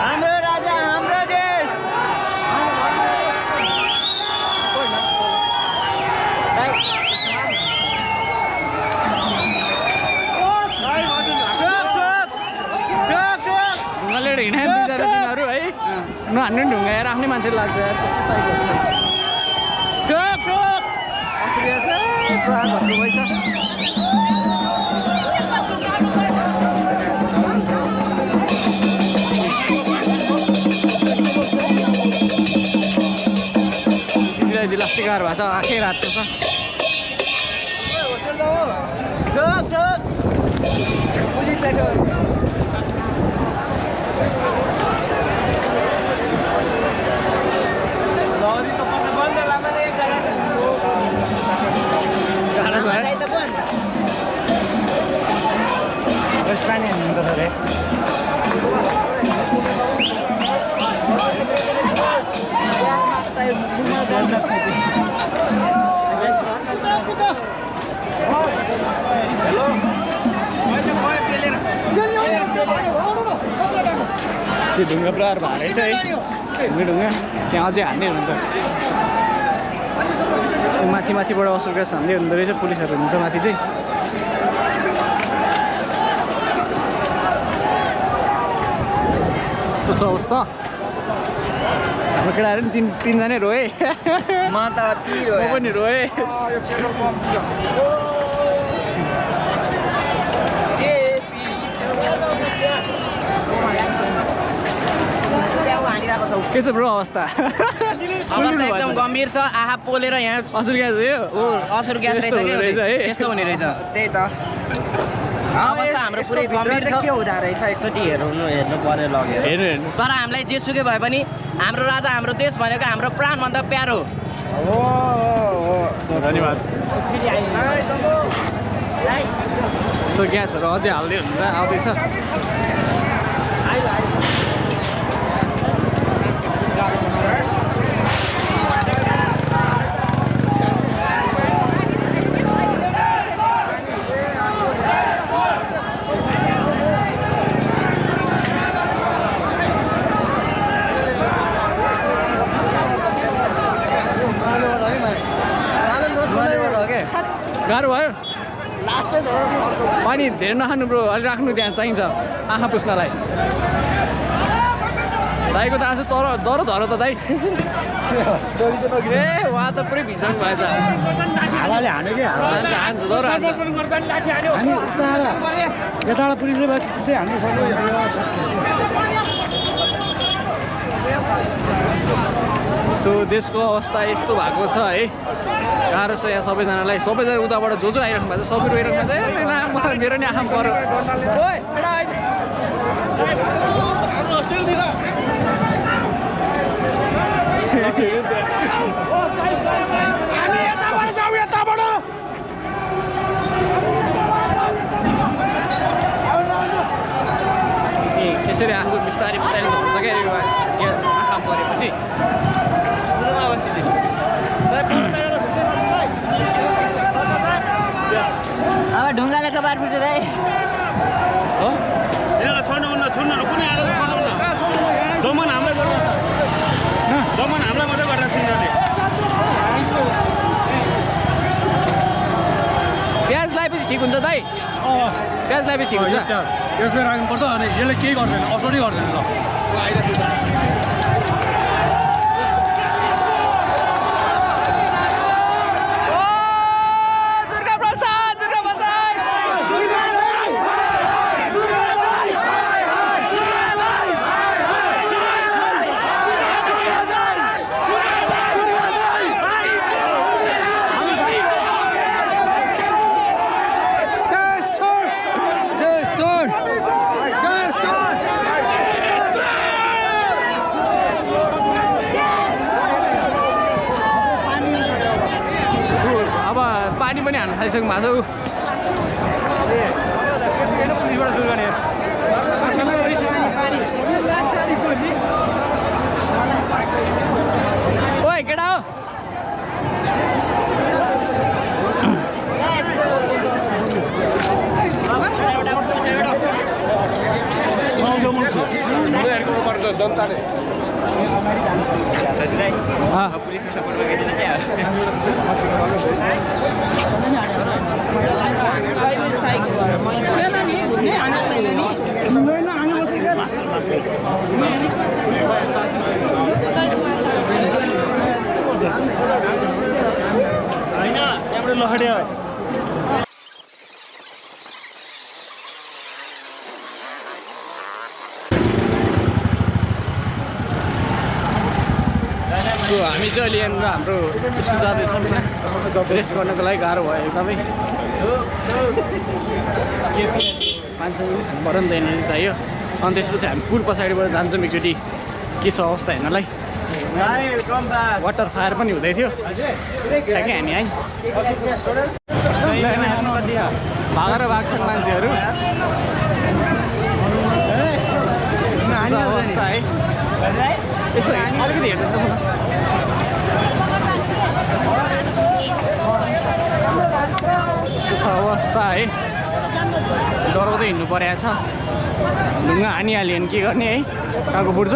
हाम्रो राजा हाम्रो देश ढुङ्गाले हिँडाइ बिचरा तिनीहरू है नहान्नु ढुङ्गाएर आफ्नै मान्छे लाग्छ त्यस्तो साइड असुविधा छ पुरा घट्नु भएछ लास्टिक कार भएको छ आँखै रातको छ चाहिँ ढुङ्गा प्रहार भएको रहेछ है ढुङ्गा त्यहाँ अझै हान्ने हुन्छ माथिबाट असर ग्यास हान्दै हुँदो रहेछ पुलिसहरू हुन्छ माथि चाहिँ यस्तो छ अवस्था हाम्रो केटाहरू पनि तिनजनै रोए म त अति रोएँ पनि रोए के छ ब्रो अवस्था अवस्था एकदम गम्भीर छ आहा पोलेर यहाँ असुर ग्यास हो असुर ग्यास रहेछ त्यस्तो हुने रहेछ त्यही त अवस्था हाम्रो पुरै गम्भीर छ के हुँदा रहेछ एकचोटि हेर्नु पर्यो लगेर हेर्नु तर हामीलाई जेसुकै भए पनि हाम्रो राजा हाम्रो देश भनेको हाम्रो प्राणभन्दा प्यारो धन्यवाद सो ग्यासहरू अझै हाल्दै हुन्छ आउँदैछ गाह्रो भयो पानी धेरै नखानु ब्रो अलि राख्नु त्यहाँ चाहिन्छ आँखा पुस्नलाई दाइको त आज डह्रो झरो त दाइ ए उहाँ त पुरै भिसाउनु भएछ हावाले हान्यो कि हान्छ डह्रो हान्छ यताबाट पुलिसले त्यही हान्नु सक्यो सो देशको अवस्था यस्तो भएको छ है गाह्रो छ यहाँ सबैजनालाई सबैजना उताबाट जो आइराख्नु भएको छ सबै रोइराख्नु भएको छ मेरो नि आँखा पर्यो यसरी आँसु बिस्तारै बिस्तारै झर्छ क्या ग्यास आँखा परेपछि अब ढुङ्गाले त बार फुट्यो दाइ हो यिनीहरूलाई छोड्नुहुन्न कुनै आएर छोड्नुहुन्न दमन हामीलाई मात्रै गरेर यिनीहरूले प्याज लगाएपछि ठिक हुन्छ दाइ प्याज लगाएपछि ठिक हुन्छ यसलाई राख्नुपर्छ अनि यसले केही गर्दैन असरै गर्दैन ल पानी पनि हाल्न थालिसक्नु भएको छ सुरु गर्ने ओइ केटा हो जनताले पुलिसको सपोर्टमा गरिदिनु क्या होइन त्यहाँबाट लहड्या हामी चाहिँ अहिले यहाँनिर हाम्रो स्कुल जाँदैछौँ रेस्ट गर्नको लागि गाह्रो भयो एकदमै 500 मिनट बरन एनर्जी चाहियो अनि त्यसपछि हामी पुल पछाडिबाट जान्छौँ एकचोटि के छ अवस्था हेर्नलाई वाटर फायर पनि हुँदै थियो ठ्याक्कै हामी है भागेर भाग्छन् मान्छेहरू अवस्था है यसो अलिकति हेर्नु त यस्तो छ अवस्था है डराउँदै हिँड्नु परेको छ ढुङ्गा हानिहाल्यो भने के गर्ने है कहाँको फुट्छ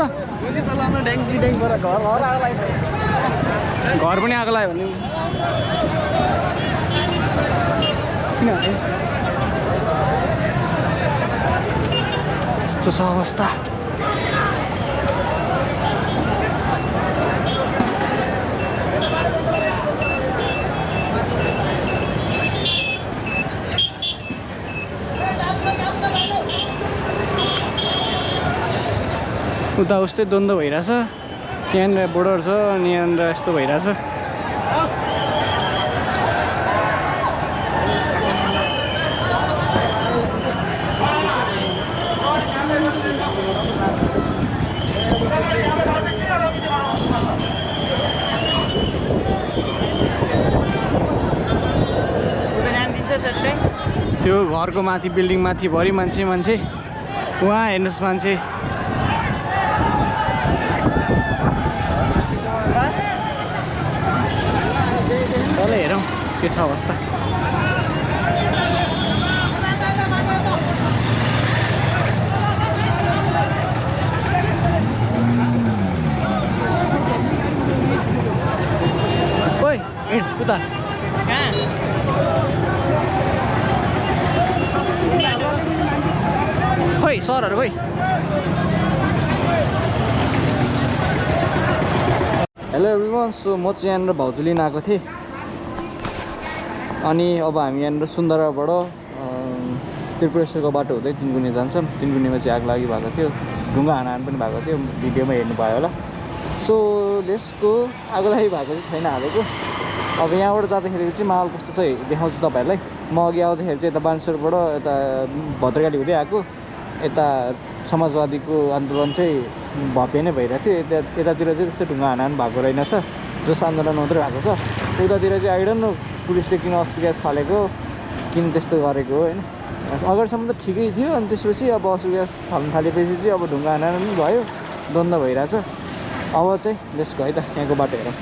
घर पनि आगो लाग्यो भने किन यस्तो छ अवस्था उता उस्तै द्वन्द्व भइरहेछ त्यहाँनिर बोर्डर छ अनि यहाँनिर यस्तो भइरहेछ त्यो घरको माथि बिल्डिङ माथि भरि मान्छे उहाँ हेर्नुहोस् मान्छे तल हेरौँ के छ अवस्था ओइ हिँड उता खोइ सरहरू खोइ हेलो एभ्रिवान सो म चाहिँ यहाँनिर भाउजू लिन आएको थिएँ अनि अब हामी यहाँनिर सुन्दराबाट त्रिपुरेश्वरको बाटो हुँदै तिनकुने जान्छौँ तिनकुनेमा चाहिँ आग लागि भएको थियो ढुङ्गा हानाहान पनि भएको थियो भिडियोमा हेर्नु भयो होला सो लेसको आगो लागि भएको चाहिँ छैन हालेको अब यहाँबाट जाँदाखेरि चाहिँ माहौल कस्तो छ देखाउँछु तपाईँहरूलाई म अघि आउँदाखेरि चाहिँ यता बानेश्वरबाट यता भद्रकाली हुँदै आएको यता समाजवादीको आन्दोलन चाहिँ भव्य नै भइरहेको थियो यतातिर चाहिँ त्यस्तो ढुङ्गा हानाहान भएको रहेनछ जस आन्दोलन मात्रै भएको छ उतातिर चाहिँ आइडन पुलिसले किन अस्ति ग्यास फालेको किन त्यस्तो गरेको होइन अगाडिसम्म त ठिकै थियो अनि त्यसपछि अब अस्ति ग्यास फाल्नु थालेपछि चाहिँ अब ढुङ्गा हानाहान पनि भयो द्वन्द्व भइरहेछ अब चाहिँ लेट्स गो है त यहाँको बाटो हेरौँ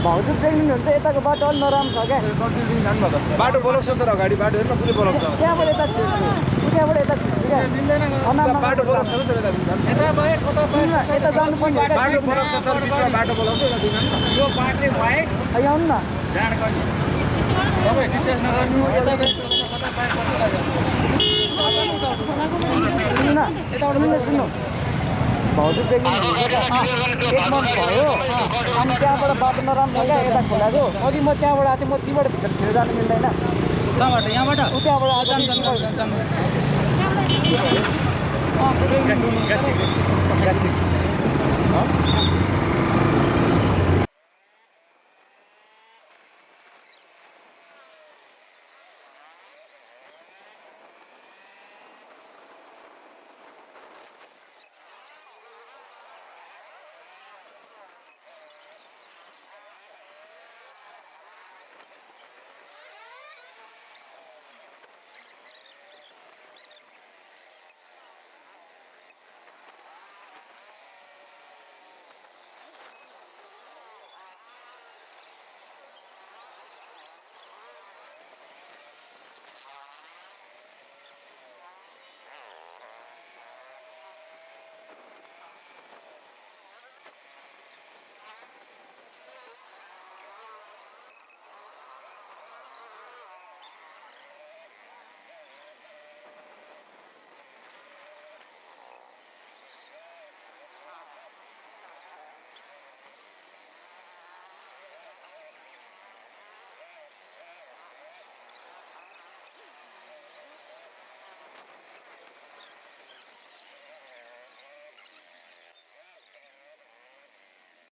भाउजू प्रेग्नेन्ट हुन्छ यताको बाटो अलिक नराम्रो छ क्या बाटो बोलाउँछ तर अगाडि बाटो हेर्न कुनै बोलाउँछ त्यहाँबाट यता छिर्छु त्यहाँबाट यता छिर्छु क्या बाटो बोलाउँछ सर यता भए कता यता जानुपर्ने बाटो बोलाउँछ सर बिचमा बाटो बोलाउँछ यो बाटो भए आउनु न तपाईँ डिस्कस नगर्नु यता यताबाट सुन्नु भाउजू प्रेग्नेन्ट हुन्छ क्या 1 मन्थ भयो अनि त्यहाँबाट बाटो नराम्रो छ क्या यता खोलाको अघि म त्यहाँबाट आएको थिएँ म तीबाट भित्र छिरेर जानु मिल्दैन त्यहाँबाट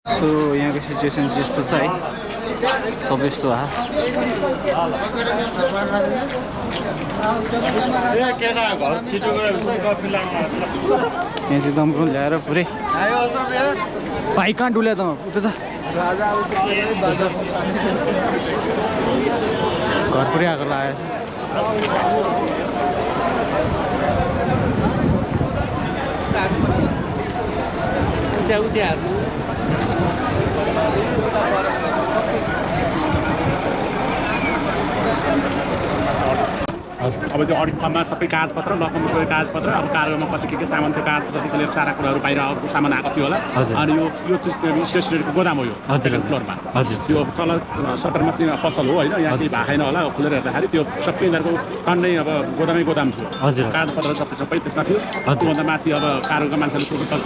सो यहाँको सिचुएसन चाहिँ यस्तो छ है सबै यस्तो यहाँ चाहिँ दमकल ल्याएर पुरै भाइ कहाँ डुल्या त उता छ घर पुरै आगो लागेको छ अब त्यो अडिट फर्ममा सबै कागजपत्र लसम्मको कागजपत्र अब कार्गोमा कति के सामान छ कागजपत्रदेखि लिएर सारा कुराहरू बाहिर अर्को सामान आएको थियो होला अनि यो स्टेसनरीको गोदाम हो यो सेकेन्ड फ्लोरमा त्यो तल सटरमा चाहिँ पसल हो होइन यहाँ केही भएको छैन होला खुलेर हेर्दाखेरि त्यो सबै यिनीहरूको टन्नै अब गोदाम थियो कागजपत्र सबै त्यसमा थियो त्योभन्दा माथि अब कार्गोका मान्छेले सोध्नुपर्छ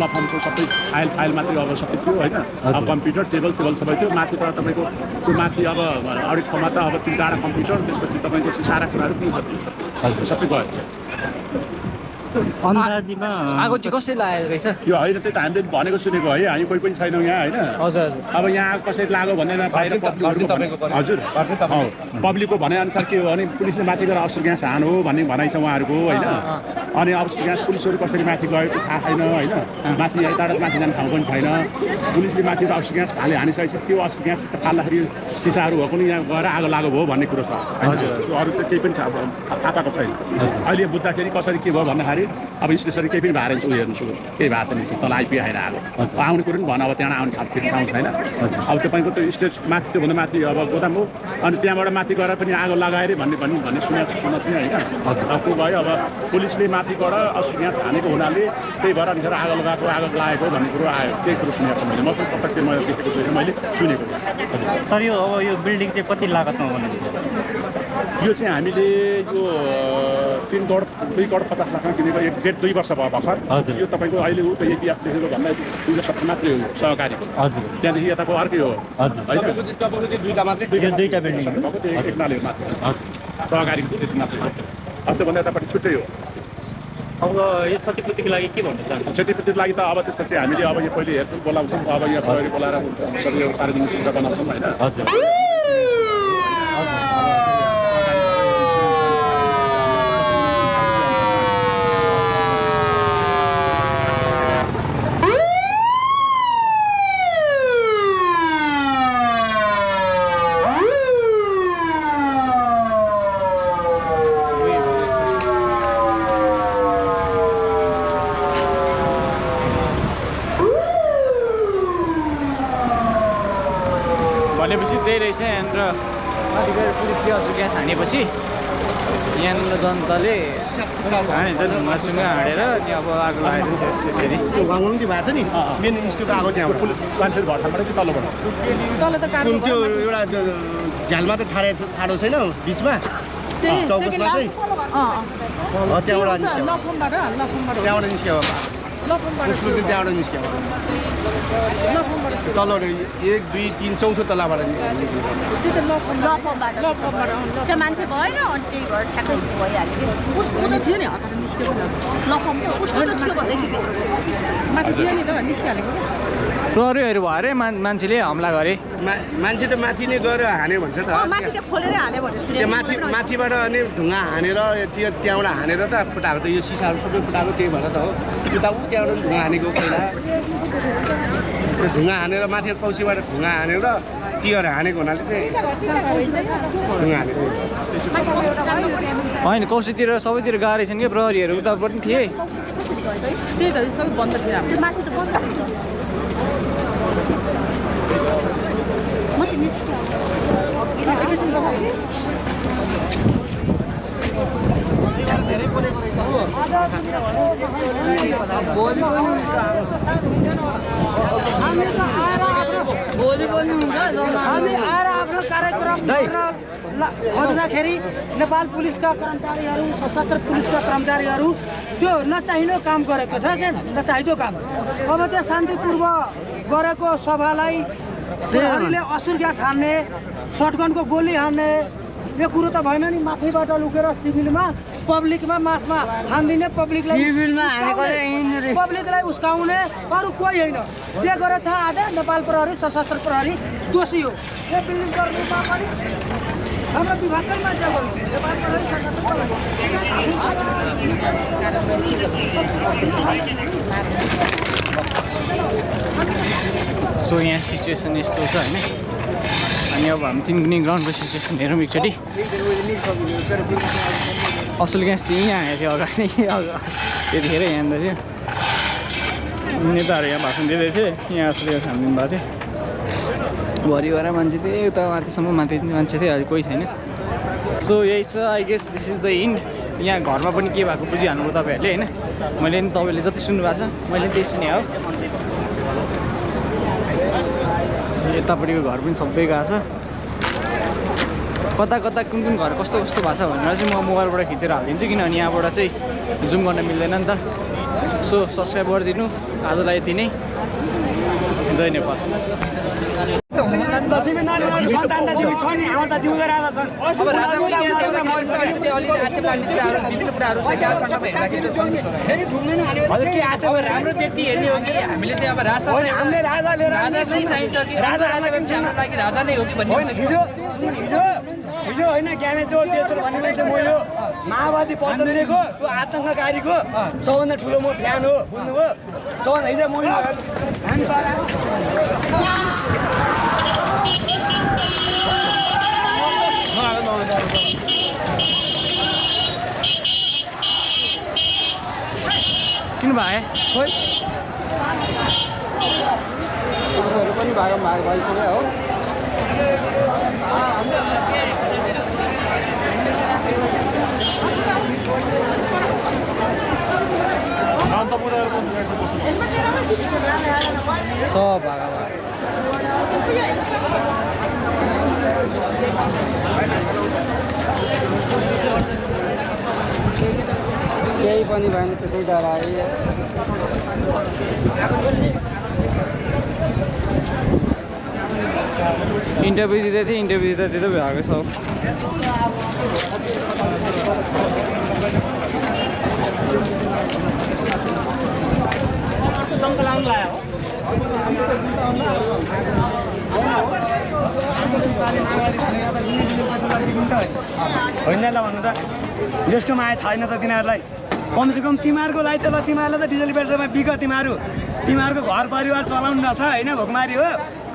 लफर्मको सबै फाइल मात्रै अब सबै थियो होइन अब कम्प्युटर टेबल सबै थियो माथिबाट तपाईँको त्यो माथि अब अडिट फर्ममा त अब 3-4 कम्प्युटर त्यसपछि तपाईँको सारा कुराहरू सबै गयो अन्दाजीमा आगो चाहिँ कसरी लागेको रहेछ यो होइन त्यही त हामीले भनेको सुनेको है हामी कोही पनि छैनौँ यहाँ होइन हजुर अब यहाँ कसरी लाग्यो भनेर बाहिर हजुर पब्लिकको भनेअनुसार के हो भने पुलिसले माथि गएर अस्त्र ग्यास हान हो भन्ने भनाइ छ उहाँहरूको होइन अनि अस्त्र ग्यास पुलिसहरू कसरी माथि गयो त्यो थाहा छैन होइन माथि यताबाट माथि जाने ठाउँ पनि छैन पुलिसले माथि अस्त्र ग्यास हालिसकेपछि त्यो अस्त्र ग्यास फाल्दाखेरि सिसाहरू भएको नि यहाँ गएर आगो लाग्यो भयो भन्ने कुरो छ अरू चाहिँ केही पनि थाहा पाएको छैन अहिले बुझ्दाखेरि कसरी के भयो भन्दाखेरि अब स्टेसन केही पनि भएर उयो हेर्नु केही भएको छैन तल आइपुगेर आगो आउने कुरो पनि भन अब त्यहाँ आउने खालको ठाउँ छैन अब तपाईँको त्यो स्टेज माथि त्योभन्दा माथि अब गोदाम हो अनि त्यहाँबाट माथि गएर पनि आगो लगाएर भन्ने सुनेको थिएँ होइन अब को भयो अब पुलिसले माथिबाट अस्त्र ग्यास हानेको हुनाले त्यही भएर अनि आगो लागेको भन्ने कुरो आयो त्यही कुरो सुनेको छु मैले म पनि प्रत्यक्ष मैले देखेको छुइनँ मैले सुनेको सर यो अब यो बिल्डिङ चाहिँ कति लागतमा बनेको यो चाहिँ हामीले यो 2 करोड 50 लाखमा किनेको 1.5-2 वर्ष भयो भर्खर यो तपाईँको अहिले ऊ त एपिएफ देखेको भन्दा 2 मात्रै हो सहकारीको त्यहाँदेखि यताको अर्कै हो दुईटा बिल्डिङ एकनाले माथि सहकारीको त्यति मात्रै हो अब त्योभन्दा यतापट्टि छुट्टै हो अब यो क्षतिपूर्तिको लागि के भन्न चाहन्छ क्षतिपूर्तिको लागि त अब त्यसपछि हामीले अब यो पहिले हेर्छौँ बोलाउँछौँ अब यहाँ प्रहरी बोलाएर सबै सार्वजनिक सुविधा बनाउँछौँ होइन हजुर भनेपछि त्यही रहेछ यहाँनिर माथि गएर पुलिसले अस्त्र ग्यास हानेपछि यहाँनिर जनताले हानेछ ढुङ्गासुङ्गा हानेर अनि अब आगो लागेको छ यसरी त्यो गाउँमा भएको छ नि मेन स्कुलको आगो त्यहाँबाट मान्छेहरू घरबाट कि तल्लोबाट तल त त्यो एउटा झ्यालमा त ठाडो छैन बिचमा चौकसमा चाहिँ त्यहाँबाट निस्क्यो उसको चाहिँ त्यहाँबाट निस्क्यो तलबाट 1 2 3 चौथो तलाबाट त्यो मान्छे भएन अनि त्यही भएर ठ्याक्कै भइहाल्यो उसको त थियो नि हतार निस्केको लफम उसको त थियो भन्दै थियो माथि थियो नि त निस्किहालेको प्रहरीहरू भएर मान्छेले हमला गरे मान्छे त माथि नै गएर हान्यो भन्छ त माथि त्यो खोलेरै हाल्यो भने त्यो माथिबाट अनि ढुङ्गा हानेर त्यहाँबाट हानेर त फुटाएको त यो सिसाहरू सबै फुटाएको त्यही भएर त हो त्यहाँबाट ढुङ्गा हानेको पहिला त्यो ढुङ्गा हानेर माथि कौसीबाट ढुङ्गा हानेर टियर हानेको हुनाले चाहिँ ढुङ्गा हानेको होइन कौशीतिर सबैतिर गएको रहेछन् कि प्रहरीहरू उता पनि थिए त्यही त सबै बन्द थियो हाम्रो माथि त बन्द थियो हामी आएर आफ्नो कार्यक्रम खोज्दाखेरि नेपाल पुलिसका कर्मचारीहरू सशस्त्र पुलिसका कर्मचारीहरू त्यो नचाहिँदो काम गरेको छ क्या नचाहिँदो काम अब त्यो शान्तिपूर्व गरेको सभालाई प्रहरीले असुर ग्यास हान्ने सटगनको गोली हान्ने यो कुरो त भएन नि माथिबाट लुकेर सिभिलमा पब्लिकमा मासमा हान्दिने पब्लिकलाई उस्काउने अरू कोही होइन जे गरेछ आज नेपाल प्रहरी सशस्त्र प्रहरी दोषी हो यो बिल्डिङ गर्नुमा पनि हाम्रो विभागकै मान्छे हो नेपाल प्रहरी सशस्त्र सो यहाँ सिचुएसन यस्तो छ होइन अनि अब हामी तिनकुने ग्राउन्डको सिचुएसन हेरौँ एकचोटि असल ग्यास चाहिँ यहाँ आएको थियो अगाडि त्यतिखेर यहाँनिर थियो नेताहरू यहाँ भाषण दिँदै थिए यहाँ असल ग्यास हानिदिनु भएको थियो भरिभर मान्छे थिए उता माथिसम्म माथि मान्छे थियो अहिले कोही छैन सो यही छ I guess this is the end यहाँ घरमा पनि के भएको बुझिहाल्नुभयो तपाईँहरूले होइन मैले नि तपाईँले जति सुन्नुभएको छ मैले त्यही सुने हो यतापट्टिको घर पनि सबै गएको छ कता कता कुन कुन घर कस्तो कस्तो भएको छ भनेर चाहिँ म मोबाइलबाट खिचेर हालिदिन्छु किनभने यहाँबाट चाहिँ जुम गर्न मिल्दैन नि त सो सब्सक्राइब गरिदिनु आजलाई यति नै जय नेपाल तिमी नानीहरू सन्तान त तिमी छ नि हाम्रो त जिउँदै आएका छन् अब राजा पनि यहाँ अलि आक्षेप लाग्ने कुराहरू विभिन्न कुराहरू छ काठमाडौँमा हेर्दाखेरि त छन् हजुर के आक्षेप राम्रो व्यक्ति हेर्ने हो कि हामीले चाहिँ अब राजा हामीले राजा लिएर राजा चाहिँ चाहिन्छ कि राजा हाम्रो लागि राजा नै हो कि भन्ने हिजो होइन ज्ञानेश्वर देशर भन्ने मान्छे म यो माओवादी पञ्चलेको त्यो आतङ्ककारीको सबभन्दा ठुलो म फ्यान हो बुझ्नुभयो सबभन्दा हिजो म किन भाइ खोइ पनि भइसक्यो हो सब भागा केही पनि भएन त्यसै डराए इन्टरभ्यू दिँदै थिएँ इन्टरभ्यू दिँदा भएको छ होइन ल भन्नु त यसको माया छैन त तिनीहरूलाई कमसेकम तिमीहरूको लागि त ल तिमीहरूलाई त डिजल पेट्रोलमा बिग तिमीहरूको घर परिवार चलाउनु रहेछ होइन भोकमारी हो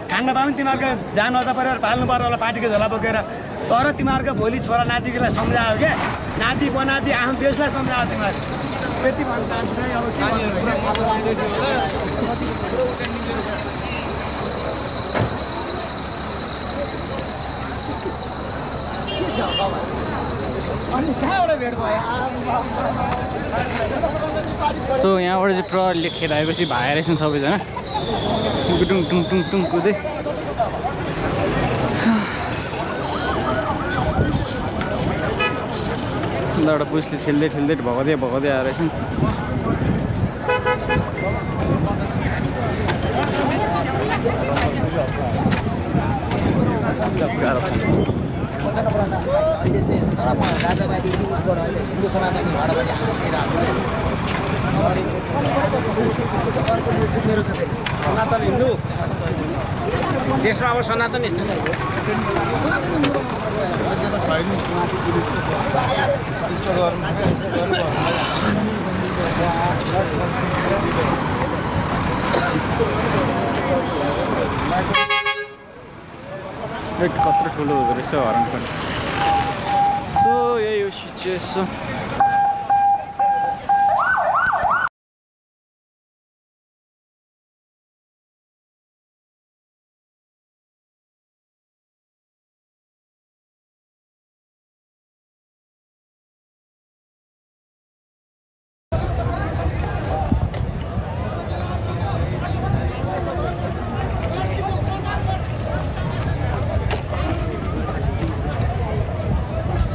खाना पाए पनि तिमीहरूको जान अर्दा परिवार पाल्नु पर्यो होला पार्टीको झोला बोकेर तर तिमीहरूको भोलि छोरा नातिकोलाई सम्झायो क्या नाति बनाती आफ्नो देशलाई सम्झायो तिमीहरू त्यति भन्न चाहन्छु अनि कहाँबाट भेट भयो सो यहाँबाट चाहिँ प्रहरीले खेदाएपछि भाएर छन् सबैजना टुङ टुङ टुङ टुङ कुदै एउटा पुलिसले ठेल्दै भगाउँदै आएर छन् गाह्रो अहिले चाहिँ तर म राजावादी उसबाट अहिले हिन्दू सनातनी भाडावादी अर्को न्युज मेरो छ फेरि सनातन हिन्दू देशमा अब सनातन हिन्दू कत्रो ठुलो हुँदो रहेछ हर्न पनि सो यही हो सिचुएसन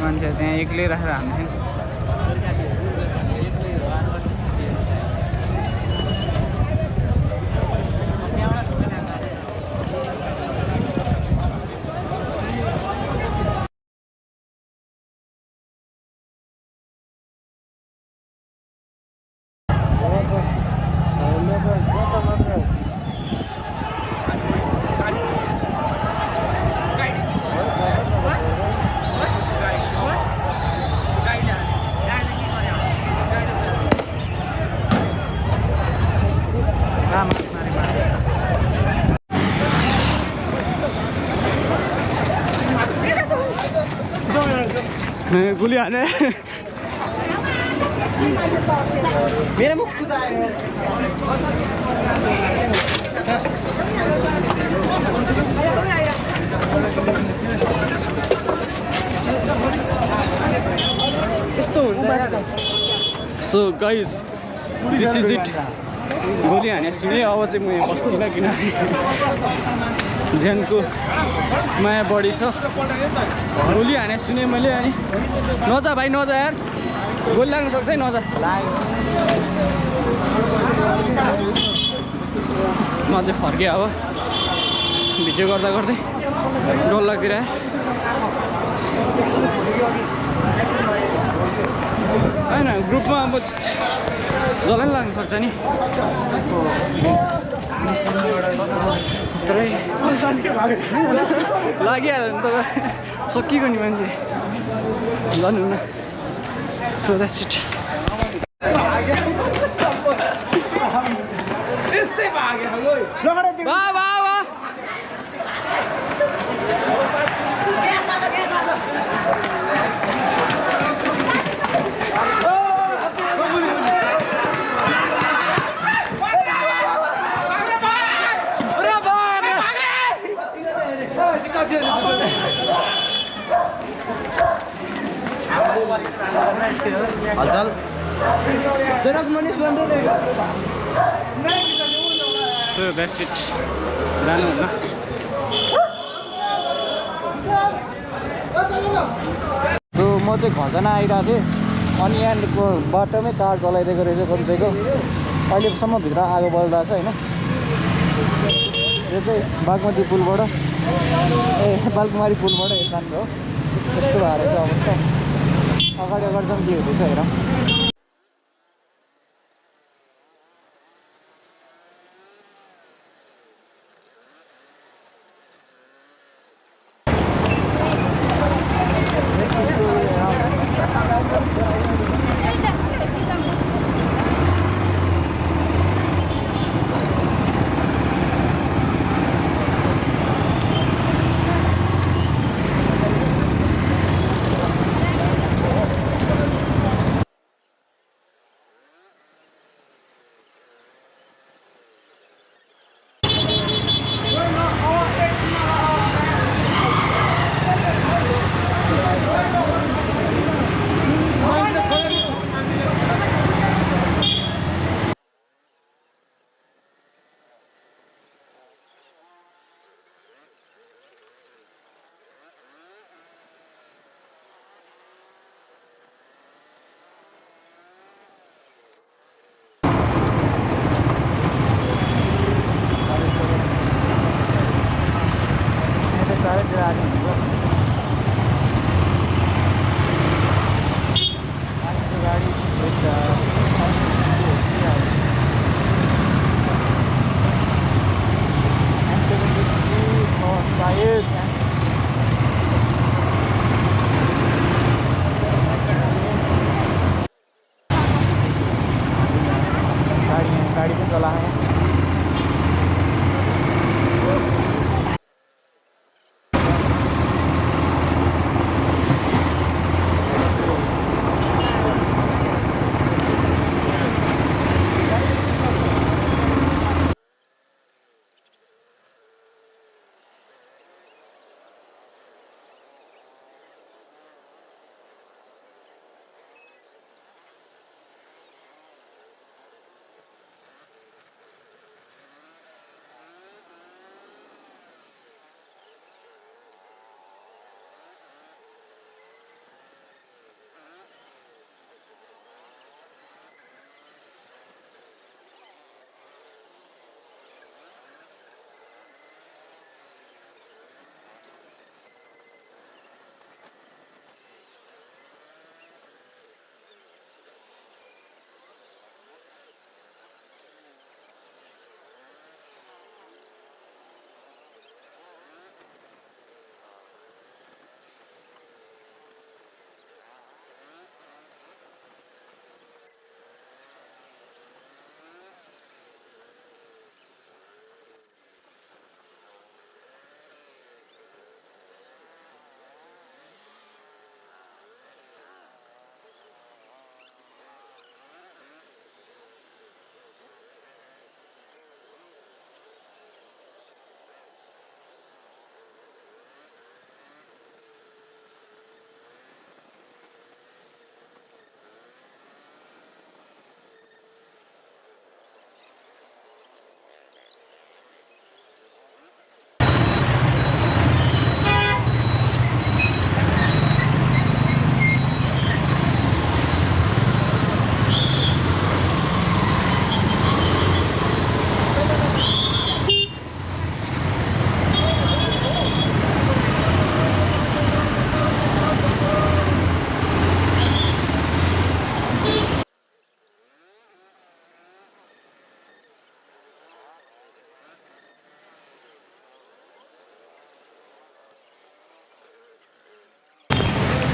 मान्छे त्यहाँ एक्लै राखेर हान्थ्यो गुली हाने मेरो मुख कुदायो यस्तो हुन्छ so guys this is it गोली हाने सुने अब चाहिँ म यहाँ बस्दिनँ किनभने ज्यानको माया बढी छ गोली हाने सुने मैले अनि नजा भाइ नजा यार गोली लाग्न सक्छ है नजा म चाहिँ फर्केँ अब भिडियो गर्दा गर्दै डर लाग्दिरह्यो होइन ग्रुपमा अब जसलाई लाग्न सक्छ नि थुप्रै लागिहाल्यो नि त सकिएको नि मान्छे गर्नु न सो द्याट्स इट हालचाल सो द्याट्स इट जानुहुन्न सो म चाहिँ खजना आइरहेको थिएँ अनि यहाँको बाटोमै कार चलाइदिएको रहेछ कतिको अहिलेसम्म भित्र आगो बल्दैछ होइन यो चाहिँ बागमती पुलबाट बालकुमारी पुलबाट जानु हो यस्तो भएर चाहिँ अवस्था अगाडि अगाडि चाहिँ के हुँदैछ हेरौँ गाडी पनि चलाएँ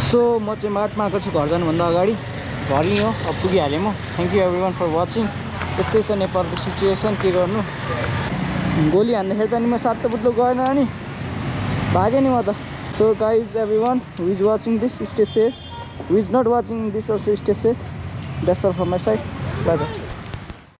सो म चाहिँ मार्टमा आएको छु घर जानुभन्दा अगाडि घर यहीँ हो अब पुगिहालेँ म thank you everyone for watching यस्तै छ नेपालको सिचुएसन के गर्नु गोली हान्दाखेरि त नि म सातो बुट्लो गएन अनि भागेँ नि म त so guys everyone who is watching this stay safe who is not watching this also stay safe that's all from my side bye by